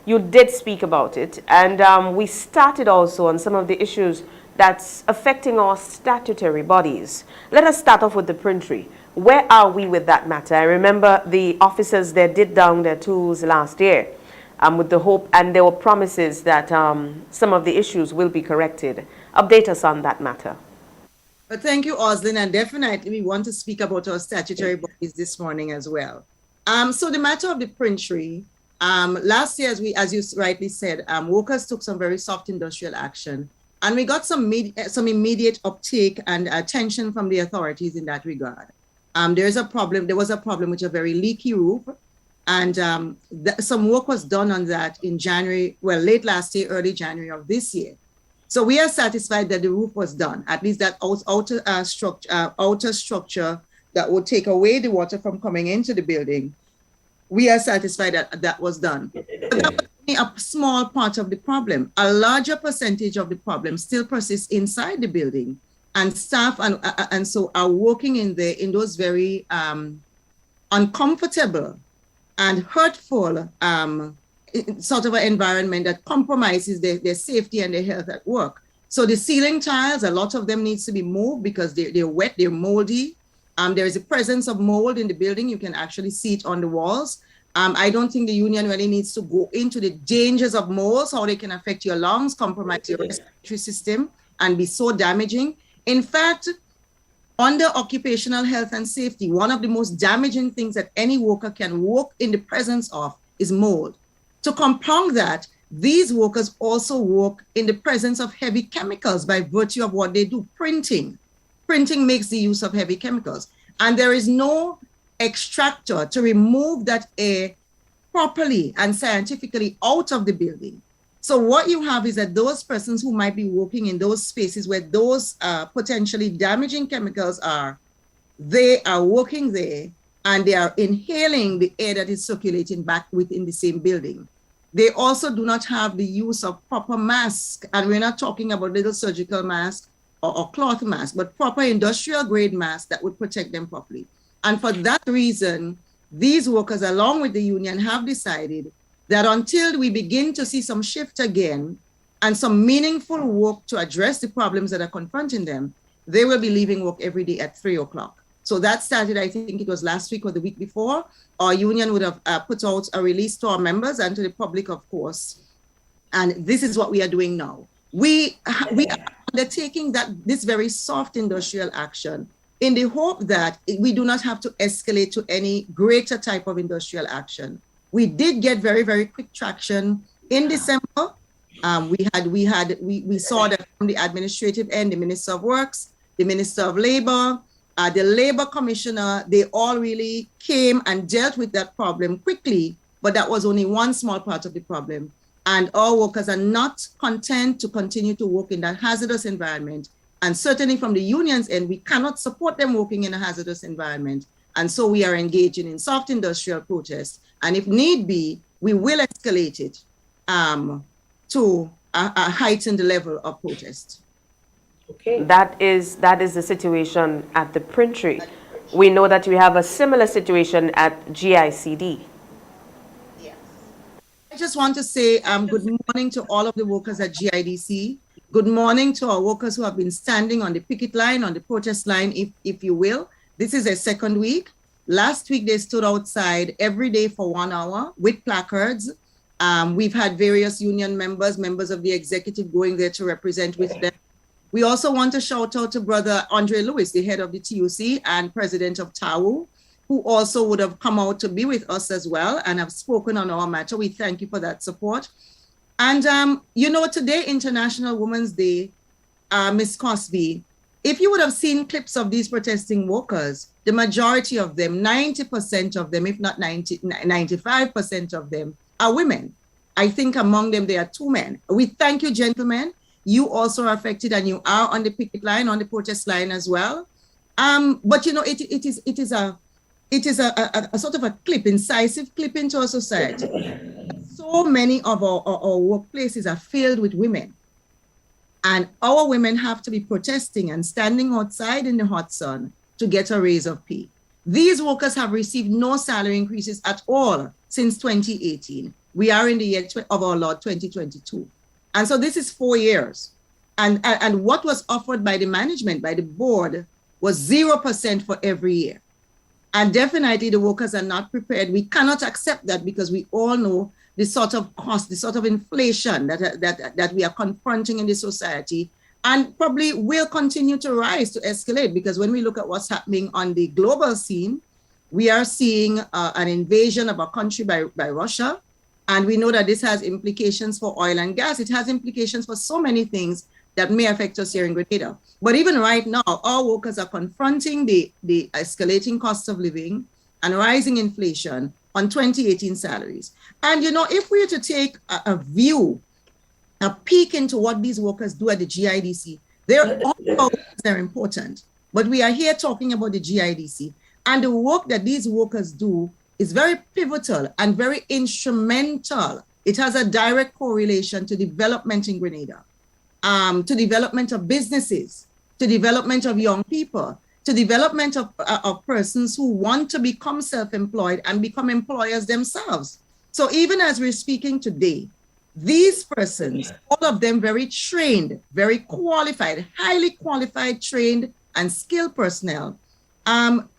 you did speak about it, and we started also on some of the issues that's affecting our statutory bodies. Let us start off with the Printery. Where are we with that matter? I remember the officers there did down their tools last year with the hope, and there were promises that some of the issues will be corrected. Update us on that matter. But thank you, Oslin, and definitely we want to speak about our statutory bodies this morning as well. So the matter of the Printery, last year, as you rightly said, workers took some very soft industrial action, and we got some immediate uptake and attention from the authorities in that regard. There was a problem with a very leaky roof, and some work was done on that in January, late last year, early January of this year. So we are satisfied that the roof was done, at least that outer structure that would take away the water from coming into the building. We are satisfied that that was done. But that was only a small part of the problem. A larger percentage of the problem still persists inside the building, and staff and so are working in those very uncomfortable and hurtful sort of an environment that compromises their safety and their health at work. So the ceiling tiles, a lot of them needs to be moved because they're wet, they're moldy. There is a presence of mold in the building. You can actually see it on the walls. I don't think the union really needs to go into the dangers of molds, how they can affect your lungs, compromise your respiratory system, and be so damaging. In fact, under occupational health and safety, one of the most damaging things that any worker can work in the presence of is mold. To compound that, these workers also work in the presence of heavy chemicals by virtue of what they do, printing. Printing makes the use of heavy chemicals. And there is no extractor to remove that air properly and scientifically out of the building. So what you have is that those persons who might be working in those spaces where those potentially damaging chemicals are, they are working there and they are inhaling the air that is circulating back within the same building. They also do not have the use of proper masks, and we're not talking about little surgical masks or cloth masks, but proper industrial grade masks that would protect them properly. And for that reason, these workers, along with the union, have decided that until we begin to see some shift again and some meaningful work to address the problems that are confronting them, they will be leaving work every day at 3 o'clock. So that started, I think it was last week or the week before. Our union would have put out a release to our members and to the public, of course. And this is what we are doing now. We are undertaking this very soft industrial action in the hope that we do not have to escalate to any greater type of industrial action. We did get very, very quick traction in December. We saw that from the administrative end, the Minister of Works, the Minister of Labor, the Labor Commissioner, they all really came and dealt with that problem quickly, but that was only one small part of the problem. And our workers are not content to continue to work in that hazardous environment. And certainly from the union's end, we cannot support them working in a hazardous environment. And so we are engaging in soft industrial protests. And if need be, we will escalate it to a heightened level of protest. Okay. That is the situation at the Printry. We know that we have a similar situation at GICD. Yes. I just want to say good morning to all of the workers at GIDC. Good morning to our workers who have been standing on the picket line, on the protest line, if you will. This is their second week. Last week, they stood outside every day for 1 hour with placards. We've had various union members of the executive going there to represent with them. We also want to shout out to Brother Andre Lewis, the head of the TUC and president of TAWU, who also would have come out to be with us as well and have spoken on our matter. We thank you for that support. And, today, International Women's Day, Ms. Cosby, if you would have seen clips of these protesting workers, the majority of them, 90% of them, if not 95% of them, are women. I think among them, there are 2 men. We thank you, gentlemen. You also are affected and you are on the picket line, on the protest line as well. But, it is a sort of a clip, incisive clip into our society. So many of our workplaces are filled with women. And our women have to be protesting and standing outside in the hot sun to get a raise of pay. These workers have received no salary increases at all since 2018. We are in the year of our Lord 2022. And so this is 4 years. And what was offered by the management, by the board, was 0% for every year. And definitely the workers are not prepared. We cannot accept that because we all know the sort of cost, the sort of inflation that we are confronting in the society, and probably will continue to rise, to escalate, because when we look at what's happening on the global scene, we are seeing an invasion of our country by Russia. And we know that this has implications for oil and gas. It has implications for so many things that may affect us here in Grenada. But even right now, our workers are confronting the escalating cost of living and rising inflation on 2018 salaries. And, if we were to take a peek into what these workers do at the GIDC, they're important. But we are here talking about the GIDC. And the work that these workers do is very pivotal and very instrumental. It has a direct correlation to development in Grenada, to development of businesses, to development of young people, to development of persons who want to become self-employed and become employers themselves. So even as we're speaking today, these persons, all of them very trained, very qualified, highly qualified, trained and skilled personnel,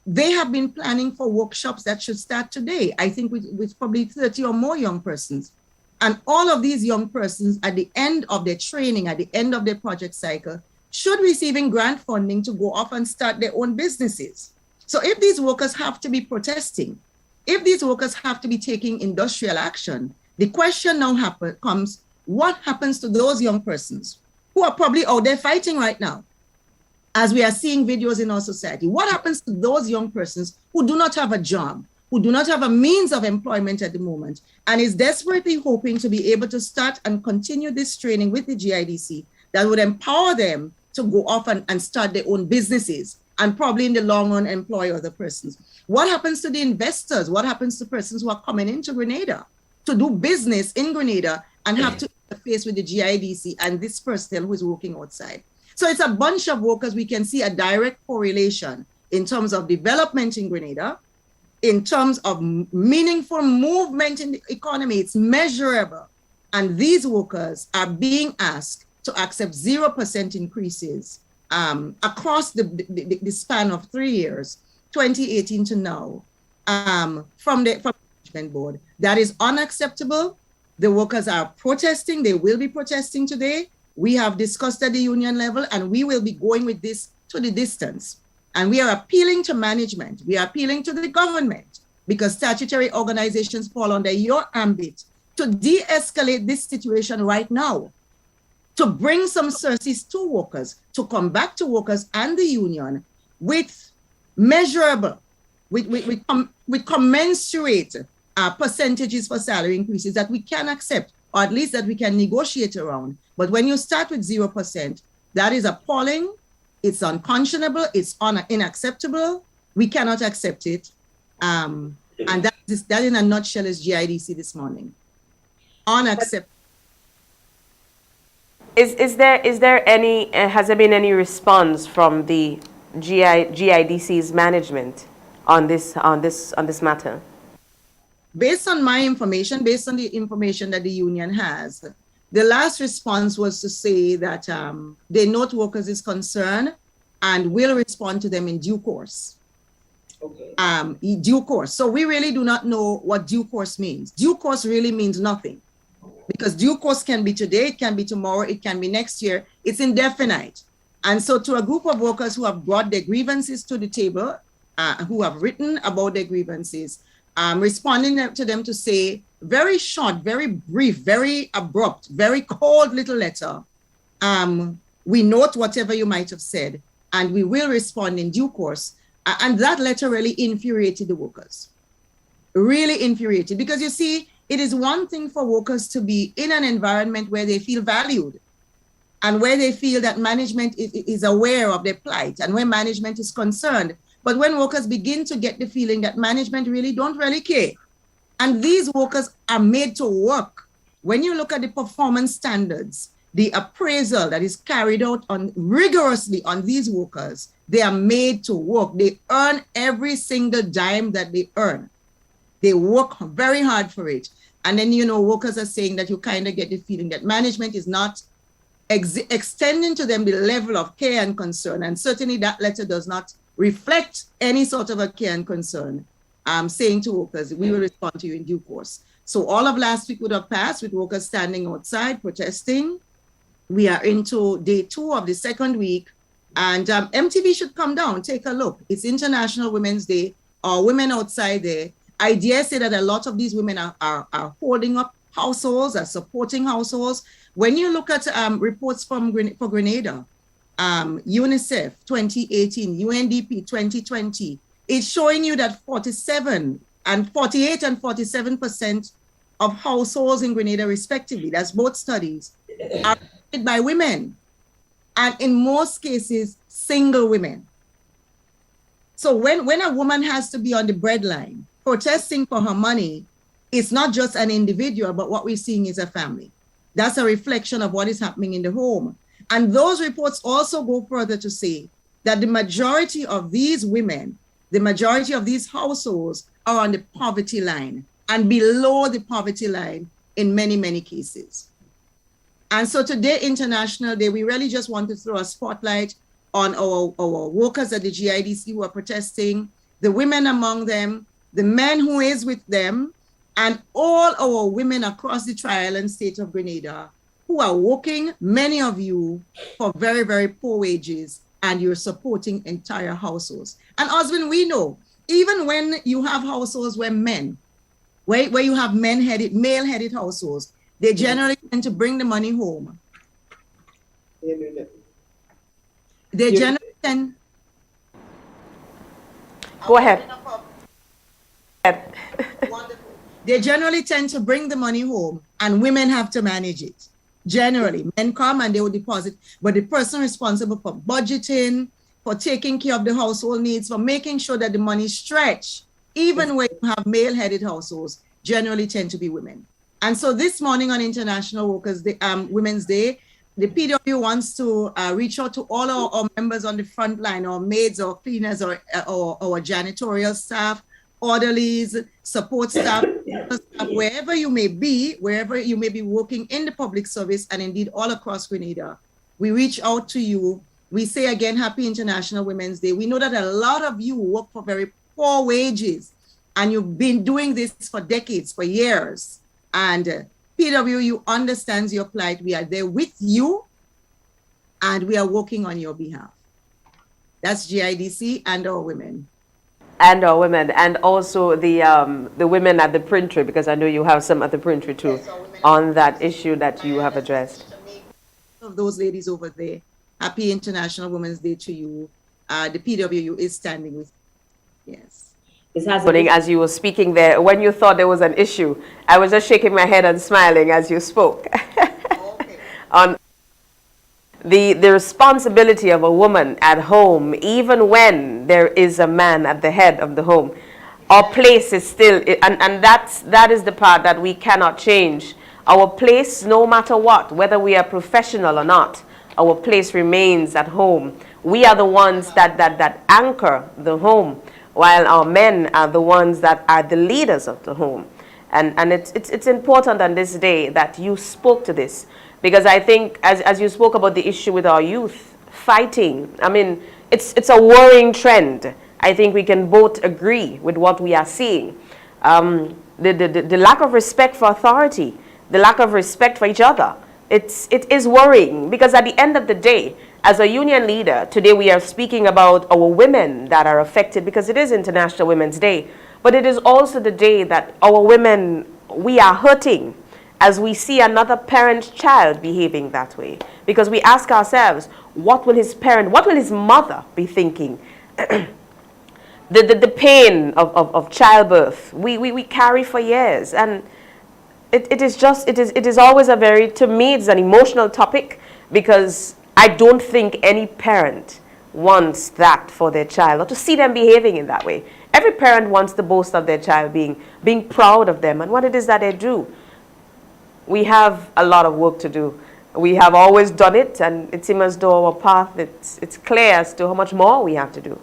they have been planning for workshops that should start today, I think with probably 30 or more young persons. And all of these young persons at the end of their training, at the end of their project cycle, should receiving grant funding to go off and start their own businesses. So if these workers have to be protesting, if these workers have to be taking industrial action, the question now comes, what happens to those young persons who are probably out there fighting right now? As we are seeing videos in our society, what happens to those young persons who do not have a job, who do not have a means of employment at the moment and is desperately hoping to be able to start and continue this training with the GIDC that would empower them to go off and start their own businesses and probably in the long run employ other persons. What happens to the investors? What happens to persons who are coming into Grenada to do business in Grenada and have to interface with the GIDC and this person who is working outside? So it's a bunch of workers. We can see a direct correlation in terms of development in Grenada, in terms of meaningful movement in the economy. It's measurable. And these workers are being asked to accept 0% increases across the span of 3 years, 2018 to now, from the management board. That is unacceptable. The workers are protesting. They will be protesting today. We have discussed at the union level, and we will be going with this to the distance. And we are appealing to management. We are appealing to the government, because statutory organizations fall under your ambit, to de-escalate this situation right now, to bring some services to workers, to come back to workers and the union with measurable, with commensurate percentages for salary increases that we can accept, or at least that we can negotiate around. But when you start with 0%, that is appalling. It's unconscionable. It's unacceptable. We cannot accept it. And that in a nutshell is GIDC this morning. Unacceptable. Has there been any response from the GIDC's management on this matter? Based on my information, based on the information that the union has, the last response was to say that they note workers' concern and will respond to them in due course. Okay. Due course. So we really do not know what due course means. Due course really means nothing, because due course can be today, it can be tomorrow, it can be next year. It's indefinite. And so to a group of workers who have brought their grievances to the table, who have written about their grievances, responding to them to say, very short, very brief, very abrupt, very cold little letter. We note whatever you might have said, and we will respond in due course. And that letter really infuriated the workers. Really infuriated, because you see, it is one thing for workers to be in an environment where they feel valued and where they feel that management is aware of their plight and where management is concerned. But when workers begin to get the feeling that management don't really care, and these workers are made to work. When you look at the performance standards, the appraisal that is carried out rigorously on these workers, they are made to work. They earn every single dime that they earn. They work very hard for it. And then, workers are saying that you kind of get the feeling that management is not extending to them the level of care and concern. And certainly that letter does not reflect any sort of a care and concern. Saying to workers, we will respond to you in due course. So all of last week would have passed with workers standing outside protesting. We are into day 2 of the second week, and MTV should come down, take a look. It's International Women's Day, or women outside there. I dare say that a lot of these women are holding up households, are supporting households. When you look at reports for Grenada, UNICEF 2018, UNDP 2020, it's showing you that 48 and 47% of households in Grenada, respectively, that's both studies, are led by women, and in most cases, single women. So when a woman has to be on the breadline, protesting for her money, it's not just an individual, but what we're seeing is a family. That's a reflection of what is happening in the home. And those reports also go further to say that the majority of these women, the majority of these households are on the poverty line and below the poverty line in many, many cases. And so today, International Day, we really just want to throw a spotlight on our workers at the GIDC who are protesting, the women among them, the men who is with them, and all our women across the Tri-Island state of Grenada who are working, many of you, for very, very poor wages, and you're supporting entire households. And Oswin, we know, even when you have households where you have male-headed households, they generally tend to bring the money home. They generally tend... Go ahead. they generally tend to bring the money home and women have to manage it. Generally, men come and they will deposit, but the person responsible for budgeting, for taking care of the household needs, for making sure that the money stretch, even when you have male-headed households, generally tend to be women. And so this morning on International Women's Day, the PW wants to reach out to all our members on the front line, or maids or cleaners or janitorial staff, orderlies, support staff, wherever you may be working in the public service and indeed all across Grenada. We reach out to you. We say again, Happy International Women's Day. We know that a lot of you work for very poor wages and you've been doing this for decades, for years. And PWU understands your plight. We are there with you and we are working on your behalf. That's GIDC and our women. And our women, and also the women at the Printry, because I know you have some at the Printry too, yes, on that issue that you have addressed. Of those ladies over there, Happy International Women's Day to you. The PWU is standing with you. Yes. As you were speaking there, when you thought there was an issue, I was just shaking my head and smiling as you spoke. Okay. On the responsibility of a woman at home, even when there is a man at the head of the home, our place is still, and that is the part that we cannot change. Our place, no matter what, whether we are professional or not, our place remains at home. We are the ones that anchor the home, while our men are the ones that are the leaders of the home. And it's important on this day that you spoke to this. Because I think, as you spoke about the issue with our youth fighting, I mean, it's a worrying trend. I think we can both agree with what we are seeing. The lack of respect for authority, the lack of respect for each other, it is worrying. Because at the end of the day, as a union leader, today we are speaking about our women that are affected, because it is International Women's Day. But it is also the day that our women, we are hurting as we see another parent's child behaving that way. Because we ask ourselves, what will his parent, what will his mother be thinking? the pain of childbirth, we carry for years. And it is always a very, to me, it's an emotional topic, because I don't think any parent wants that for their child, or to see them behaving in that way. Every parent wants the boast of their child being proud of them and what it is that they do. We have a lot of work to do. We have always done it, and it seems as though our path, it's clear as to how much more we have to do.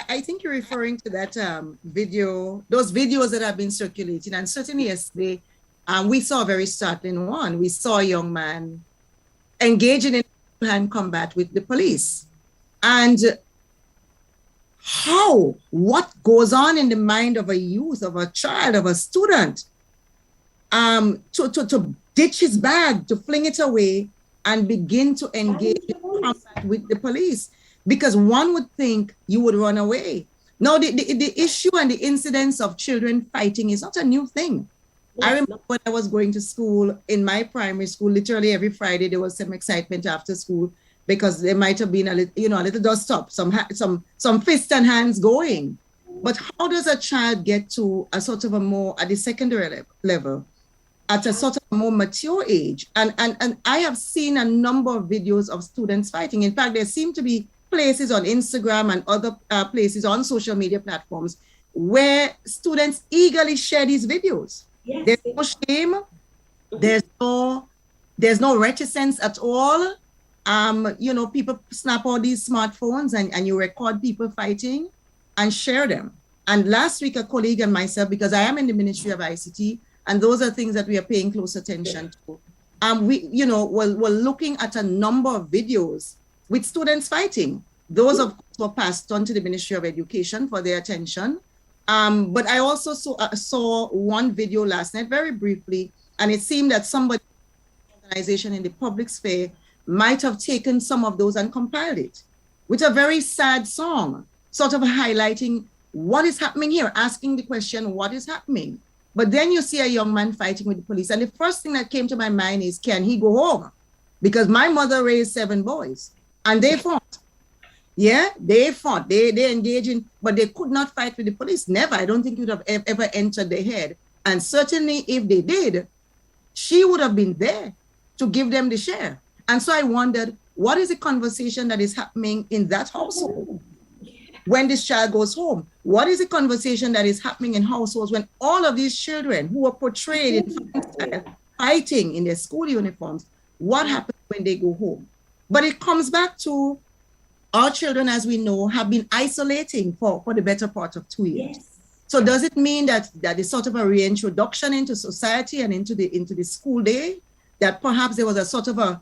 I think you're referring to that video, those videos that have been circulating, and certainly yesterday, we saw a very startling one. We saw a young man engaging in hand combat with the police. And what goes on in the mind of a youth, of a child, of a student, to ditch his bag, to fling it away and begin to engage in combat with the police, because one would think you would run away. Now, the issue and the incidence of children fighting is not a new thing. I remember when I was going to school, in my primary school, literally every Friday there was some excitement after school, because there might have been a little dust up, some fists and hands going. But how does a child get to a sort of a more, at the secondary level, at a sort of a more mature age? And I have seen a number of videos of students fighting. In fact, there seem to be places on Instagram and other places on social media platforms where students eagerly share these videos. Yes. There's no shame, there's no reticence at all. People snap all these smartphones and you record people fighting and share them. And last week, a colleague and myself, because I am in the Ministry of ICT, and those are things that we are paying close attention to. We're looking at a number of videos with students fighting. Those, of course, were passed on to the Ministry of Education for their attention. But I also saw one video last night, very briefly, and it seemed that somebody, organization in the public sphere, might have taken some of those and compiled it with a very sad song, sort of highlighting what is happening here, asking the question, what is happening? But then you see a young man fighting with the police. And the first thing that came to my mind is, can he go home? Because my mother raised 7 boys and they fought. Yeah, they fought, they engaged in, but they could not fight with the police. Never. I don't think it would have ever entered their head. And certainly if they did, she would have been there to give them the share. And so I wondered, what is the conversation that is happening in that household when this child goes home? What is the conversation that is happening in households when all of these children who are portrayed in fighting in their school uniforms, what happens when they go home? But it comes back to our children, as we know, have been isolating for the better part of 2 years. Yes. So does it mean that is sort of a reintroduction into society and into the school day, that perhaps there was a sort of a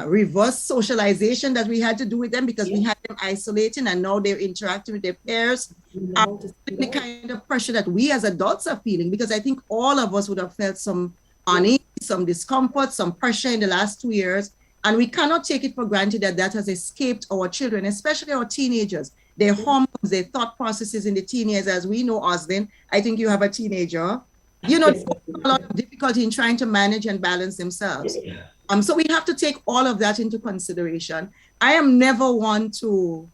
reverse socialization that we had to do with them because we had them isolating and now they're interacting with their peers? The kind of pressure that we as adults are feeling, because I think all of us would have felt some unease, some discomfort, some pressure in the last 2 years. And we cannot take it for granted that has escaped our children, especially our teenagers. Their hormones, their thought processes in the teenagers, as we know, Oslin, I think you have a teenager, they have a lot of difficulty in trying to manage and balance themselves. So we have to take all of that into consideration. I am never one to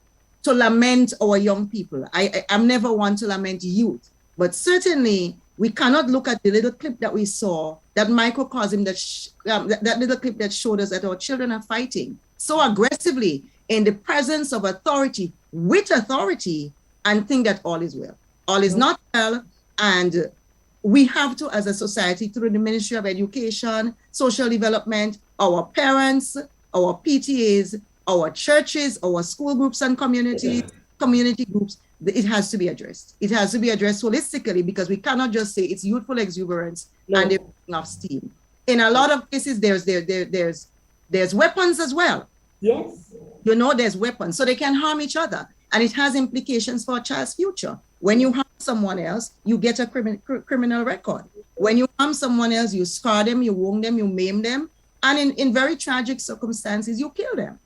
lament our young people. I'm never one to lament youth, but certainly we cannot look at the little clip that we saw, that microcosm, that little clip that showed us that our children are fighting so aggressively in the presence of authority, with authority, and think that all is well. All is not well, and we have to, as a society, through the Ministry of Education, Social Development, our parents, our PTAs, our churches, our school groups and community groups, it has to be addressed. It has to be addressed holistically, because we cannot just say it's youthful exuberance and they're running off steam. In a lot of cases, there's weapons as well. Yes. There's weapons, so they can harm each other, and it has implications for a child's future. When you harm someone else, you get a criminal record. When you harm someone else, you scar them, you wound them, you maim them, and in very tragic circumstances, you kill them.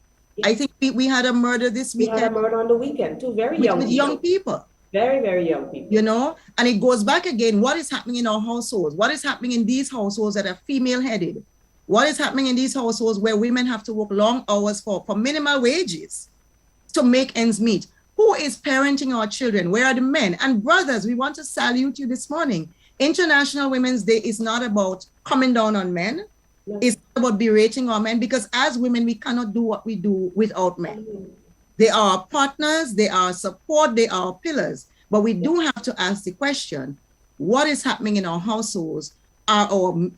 I think we had a murder this weekend. We had a murder on the weekend, too, very young people. Very, very young people. And it goes back again, what is happening in our households? What is happening in these households that are female-headed? What is happening in these households where women have to work long hours for minimal wages to make ends meet? Who is parenting our children? Where are the men? And brothers, we want to salute you this morning. International Women's Day is not about coming down on men. No. It's about berating our men, because as women, we cannot do what we do without men. They are our partners, they are support, they are our pillars. But we do have to ask the question, what is happening in our households? Are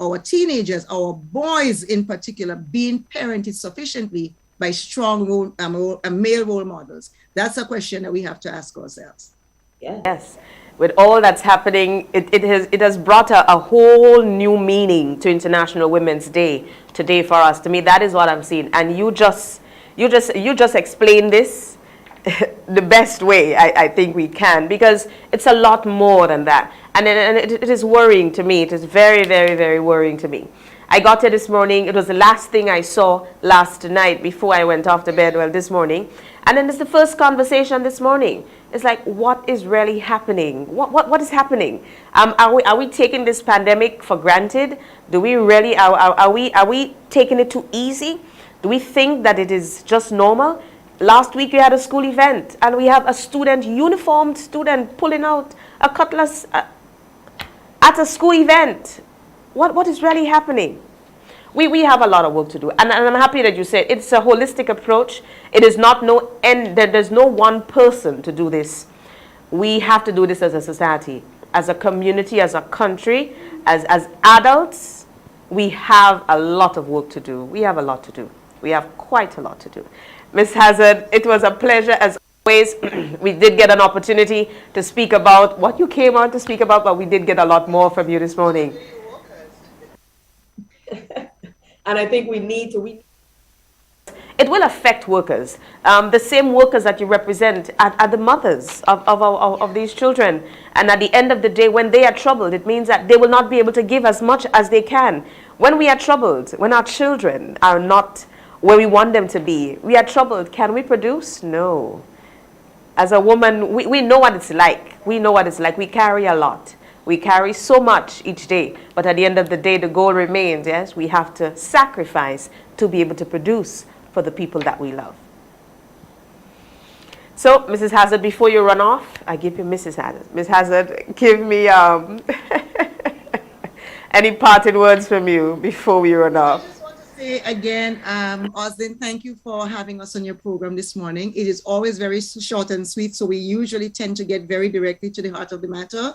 our teenagers, our boys in particular, being parented sufficiently by strong male role models? That's a question that we have to ask ourselves. Yes. With all that's happening, it has brought a whole new meaning to International Women's Day today for us. To me, that is what I'm seeing. And you just explained this the best way I think we can, because it's a lot more than that. And it is worrying to me. It is very, very, very worrying to me. I got here this morning. It was the last thing I saw last night before I went off to bed, this morning. And then it's the first conversation this morning. It's like, what is really happening? What is happening? Are we taking this pandemic for granted? Do we really, are we taking it too easy? Do we think that it is just normal? Last week we had a school event and we have a uniformed student pulling out a cutlass at a school event. What is really happening? We have a lot of work to do, and I'm happy that you said it's a holistic approach. It is not there's no one person to do this. We have to do this as a society, as a community, as a country, as adults. We have a lot of work to do. We have a lot to do. We have quite a lot to do. Ms. Hazard, it was a pleasure as always. We did get an opportunity to speak about what you came on to speak about, but we did get a lot more from you this morning. And I think we need to... It will affect workers. The same workers that you represent are the mothers of these children. And at the end of the day, when they are troubled, it means that they will not be able to give as much as they can. When we are troubled, when our children are not where we want them to be, we are troubled. Can we produce? No. As a woman, we know what it's like. We know what it's like. We carry a lot. We carry so much each day, but at the end of the day, the goal remains, yes, we have to sacrifice to be able to produce for the people that we love. So, Mrs. Hazard, before you run off, I give you Mrs. Hazard. Ms. Hazard, give me any parting words from you before we run off. Say again, Oslin, thank you for having us on your program this morning. It is always very short and sweet, so we usually tend to get very directly to the heart of the matter.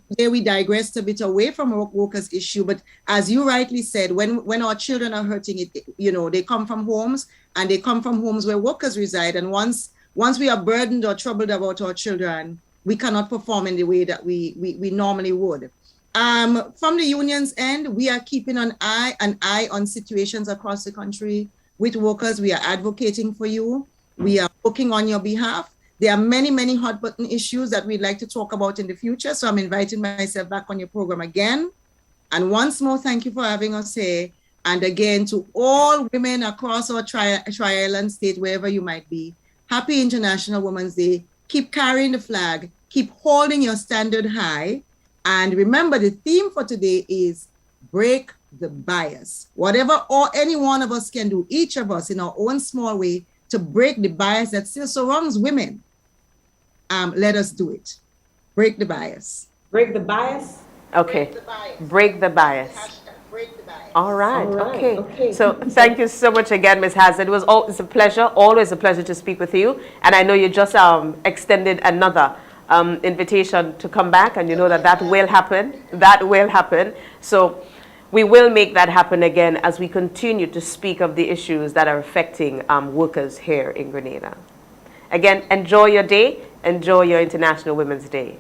Today we digressed a bit away from workers' issue, but as you rightly said, when our children are hurting, they come from homes, and they come from homes where workers reside. And once we are burdened or troubled about our children, we cannot perform in the way that we normally would. From the union's end, we are keeping an eye on situations across the country with workers. We are advocating for you. We are working on your behalf. There are many, many hot button issues that we'd like to talk about in the future. So I'm inviting myself back on your program again. And once more, thank you for having us here. And again, to all women across our Tri-Island state, wherever you might be, happy International Women's Day. Keep carrying the flag. Keep holding your standard high. And remember, the theme for today is break the bias. Whatever or any one of us can do, each of us in our own small way, to break the bias that still surrounds women, let us do it. Break the bias. Break the bias? Okay. Break the bias. Break the bias. All right. Okay. So thank you so much again, Ms. Hazard. It's a pleasure, always a pleasure to speak with you. And I know you just extended another invitation to come back, and you know that will happen. That will happen. So we will make that happen again as we continue to speak of the issues that are affecting workers here in Grenada. Again, enjoy your day. Enjoy your International Women's Day.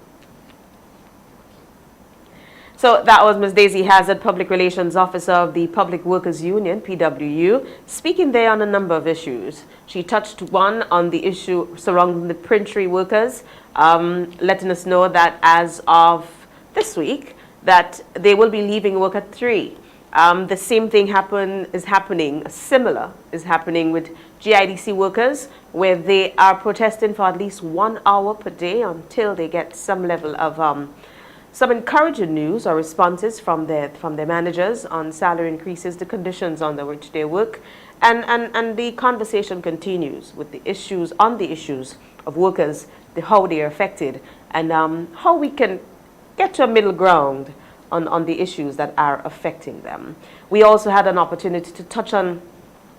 So that was Ms. Daisy Hazard, Public Relations Officer of the Public Workers Union, PWU, speaking there on a number of issues. She touched on the issue surrounding the printry workers, letting us know that as of this week, that they will be leaving work at 3. The same thing similar is happening with GIDC workers, where they are protesting for at least 1 hour per day until they get some level of some encouraging news or responses from their managers on salary increases, the conditions under which they work, and the conversation continues with the issues of workers, how they are affected, and how we can get to a middle ground on the issues that are affecting them. We also had an opportunity to touch on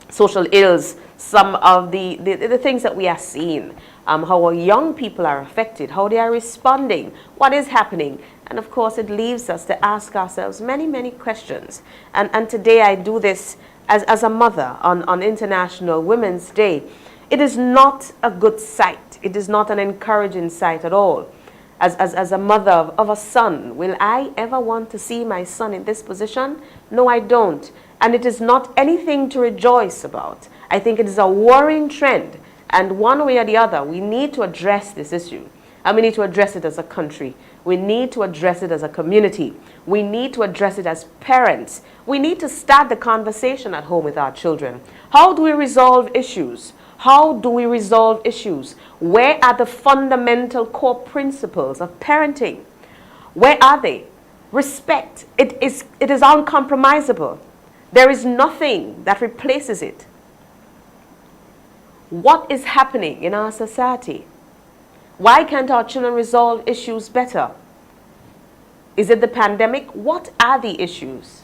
social ills, some of the things that we are seeing, how our young people are affected, how they are responding, what is happening. And of course, it leaves us to ask ourselves many, many questions. And today I do this as a mother on International Women's Day. It is not a good sight. It is not an encouraging sight at all. As a mother of a son, will I ever want to see my son in this position? No, I don't. And it is not anything to rejoice about. I think it is a worrying trend. And one way or the other, we need to address this issue. And we need to address it as a country. We need to address it as a community. We need to address it as parents. We need to start the conversation at home with our children. How do we resolve issues? How do we resolve issues? Where are the fundamental core principles of parenting? Where are they? Respect. It is uncompromisable. There is nothing that replaces it. What is happening in our society? Why can't our children resolve issues better? Is it the pandemic? What are the issues?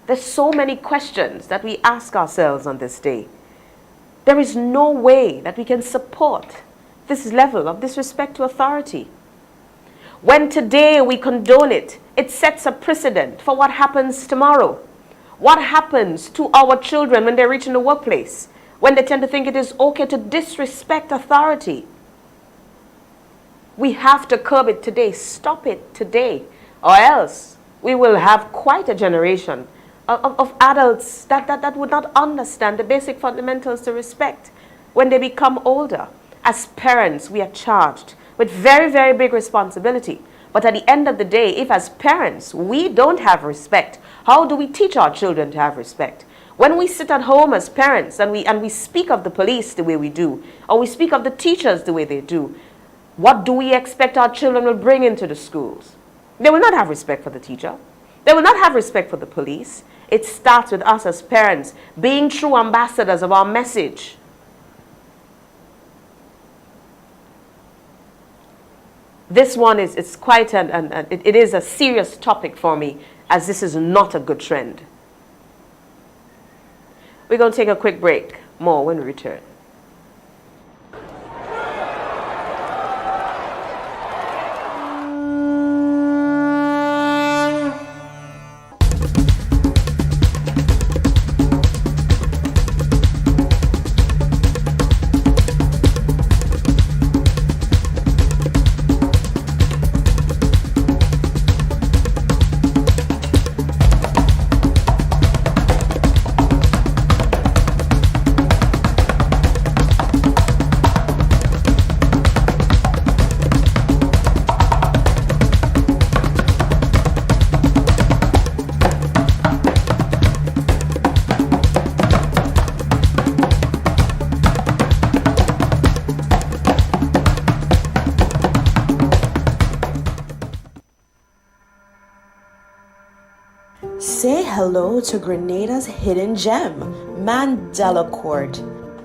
There's so many questions that we ask ourselves on this day. There is no way that we can support this level of disrespect to authority. When today we condone it, it sets a precedent for what happens tomorrow. What happens to our children when they reach in the workplace, when they tend to think it is okay to disrespect authority? We have to curb it today, stop it today, or else we will have quite a generation of adults that would not understand the basic fundamentals to respect when they become older. As parents, we are charged with very, very big responsibility. But at the end of the day, if as parents we don't have respect, how do we teach our children to have respect? When we sit at home as parents and we speak of the police the way we do, or we speak of the teachers the way they do, what do we expect our children will bring into the schools? They will not have respect for the teacher. They will not have respect for the police. It starts with us as parents being true ambassadors of our message. this one it's quite it is a serious topic for me, as this is not a good trend. We're going to take a quick break. More when we return. Say hello to Grenada's hidden gem, Mandela Court,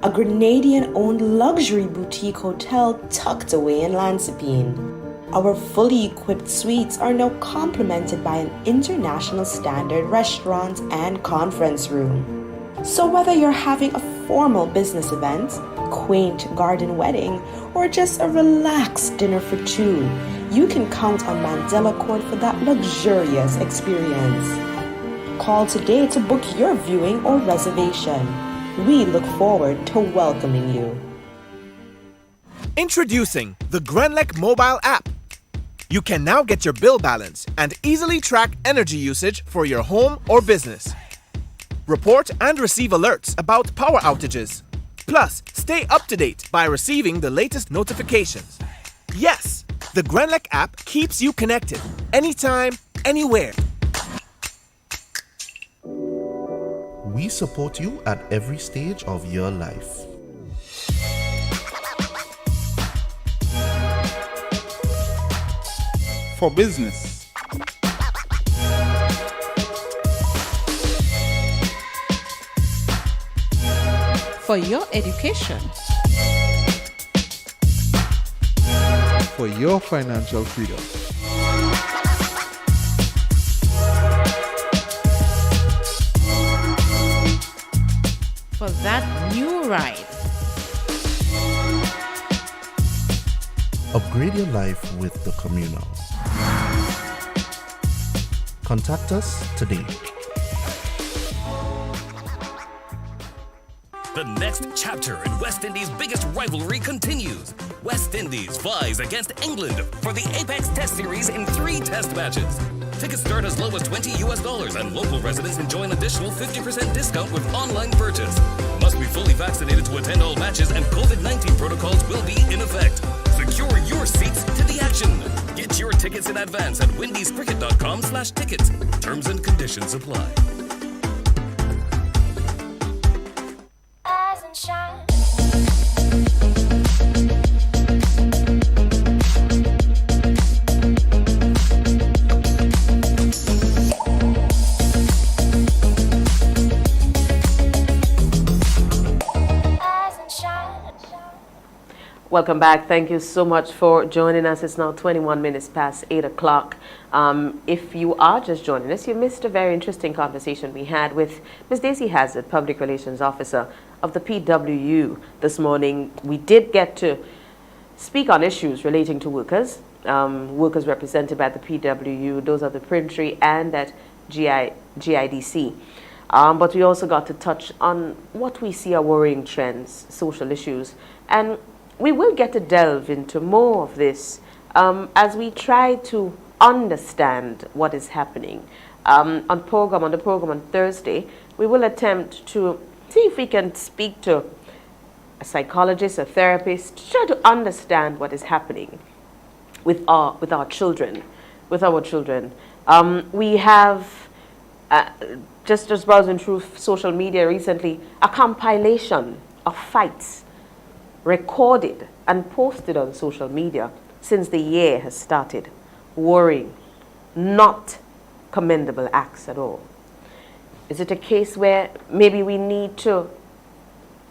a Grenadian-owned luxury boutique hotel tucked away in Lansipine. Our fully equipped suites are now complemented by an international standard restaurant and conference room. So whether you're having a formal business event, quaint garden wedding, or just a relaxed dinner for two, you can count on Mandela Court for that luxurious experience. Call today to book your viewing or reservation. We look forward to welcoming you. Introducing the Grenlec mobile app. You can now get your bill balance and easily track energy usage for your home or business. Report and receive alerts about power outages. Plus, stay up to date by receiving the latest notifications. Yes, the Grenlec app keeps you connected anytime, anywhere. We support you at every stage of your life. For business, For your education. For your financial freedom. For that new ride. Upgrade your life with the Communal. Contact us today. The next chapter in West Indies' biggest rivalry continues. West Indies vies against England for the Apex Test Series in 3 test matches. Tickets start as low as $20 and local residents enjoy an additional 50% discount with online purchase. Must be fully vaccinated to attend all matches, and COVID-19 protocols will be in effect. Secure your seats to the action. Get your tickets in advance at windiescricket.com/tickets. Terms and conditions apply. Rise and shine. Welcome back. Thank you so much for joining us. It's now 21 minutes past 8 o'clock. If you are just joining us, you missed a very interesting conversation we had with Ms. Daisy Hazard, Public Relations Officer of the PWU this morning. We did get to speak on issues relating to workers, workers represented by the PWU, those are the Printry and at GIDC. But we also got to touch on what we see are worrying trends, social issues, and we will get to delve into more of this as we try to understand what is happening. On the program on Thursday, we will attempt to see if we can speak to a psychologist, a therapist, to try to understand what is happening with our children, with our children. We have just browsing through social media recently, a compilation of fights recorded and posted on social media since the year has started. Worrying, not commendable acts at all. Is it a case where maybe we need to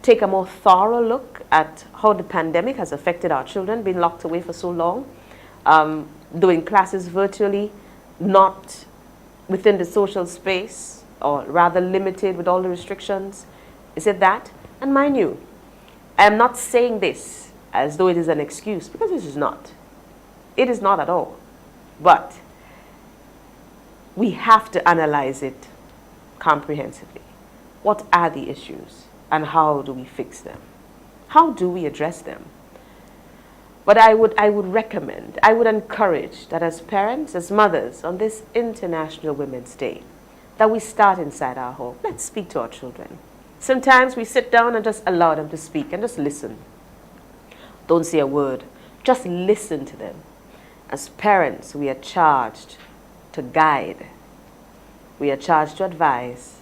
take a more thorough look at how the pandemic has affected our children, been locked away for so long? doing classes virtually, not within the social space, or rather limited with all the restrictions? Is it that? And mind you, I am not saying this as though it is an excuse, because this is not. It is not at all. But we have to analyze it comprehensively. What are the issues and how do we fix them? How do we address them? But I would recommend, I would encourage that as parents, as mothers, on this International Women's Day, that we start inside our home. Let's speak to our children. Sometimes we sit down and just allow them to speak and just listen. Don't say a word. Just listen to them. As parents, we are charged to guide. We are charged to advise.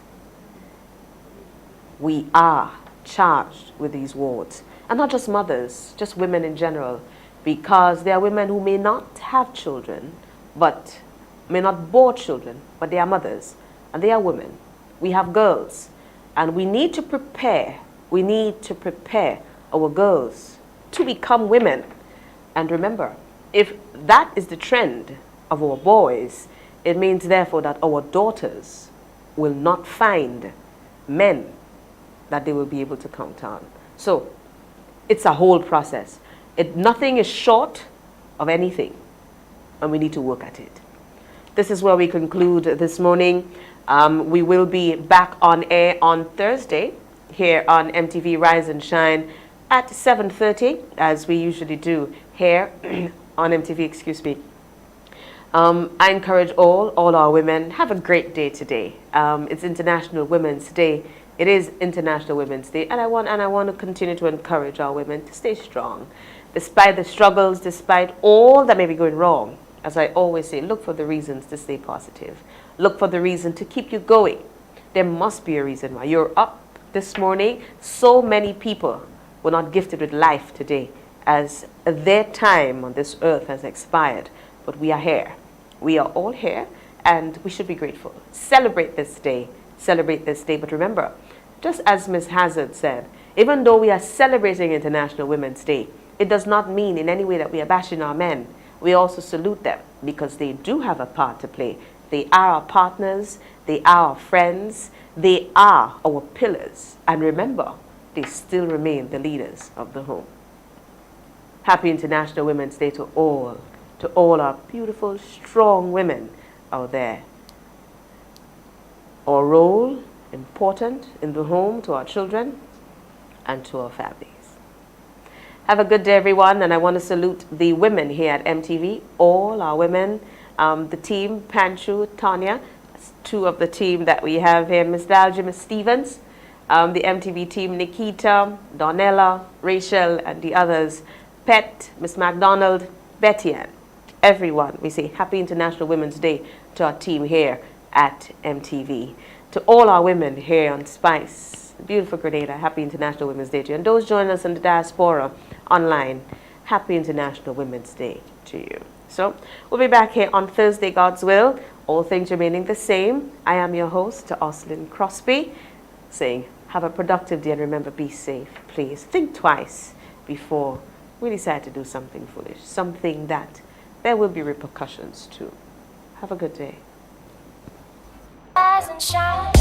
We are charged with these wards. And not just mothers, just women in general. Because there are women who may not have children, but may not bear children, but they are mothers. And they are women. We have girls. And we need to prepare. We need to prepare our girls to become women. And remember, if that is the trend of our boys, it means therefore that our daughters will not find men that they will be able to count on. So it's a whole process. Nothing is short of anything, and we need to work at it. This is where we conclude this morning. We will be back on air on Thursday here on MTV Rise and Shine at 7:30, as we usually do here on MTV, excuse me. I encourage all our women, have a great day today. It's International Women's Day. It is International Women's Day, and I want to continue to encourage our women to stay strong. Despite the struggles, despite all that may be going wrong, as I always say, look for the reasons to stay positive. Look for the reason to keep you going. There must be a reason why you're up this morning. So many people were not gifted with life today, as their time on this earth has expired. But we are here. We are all here, and we should be grateful. Celebrate this day. Celebrate this day. But remember, just as Ms. Hazard said, even though we are celebrating International Women's Day, it does not mean in any way that we are bashing our men. We also salute them because they do have a part to play. They are our partners. They are our friends. They are our pillars. And remember, they still remain the leaders of the home. Happy International Women's Day to all our beautiful, strong women out there. Our role, important in the home, to our children and to our families. Have a good day, everyone, and I want to salute the women here at MTV, all our women, the team, Panchu, Tanya, two of the team that we have here, Miss Dalja, Miss Stevens, the MTV team, Nikita, Donella, Rachel, and the others, Pet, Miss McDonald, Betty Ann, everyone. We say Happy International Women's Day to our team here at MTV. To all our women here on Spice, beautiful Grenada, Happy International Women's Day to you. And those joining us in the diaspora online, Happy International Women's Day to you. So we'll be back here on Thursday, God's will, all things remaining the same. I am your host, Oslin Crosby, saying have a productive day, and remember, be safe, please. Think twice before we decide to do something foolish, something that there will be repercussions to. Have a good day. Rise and shine.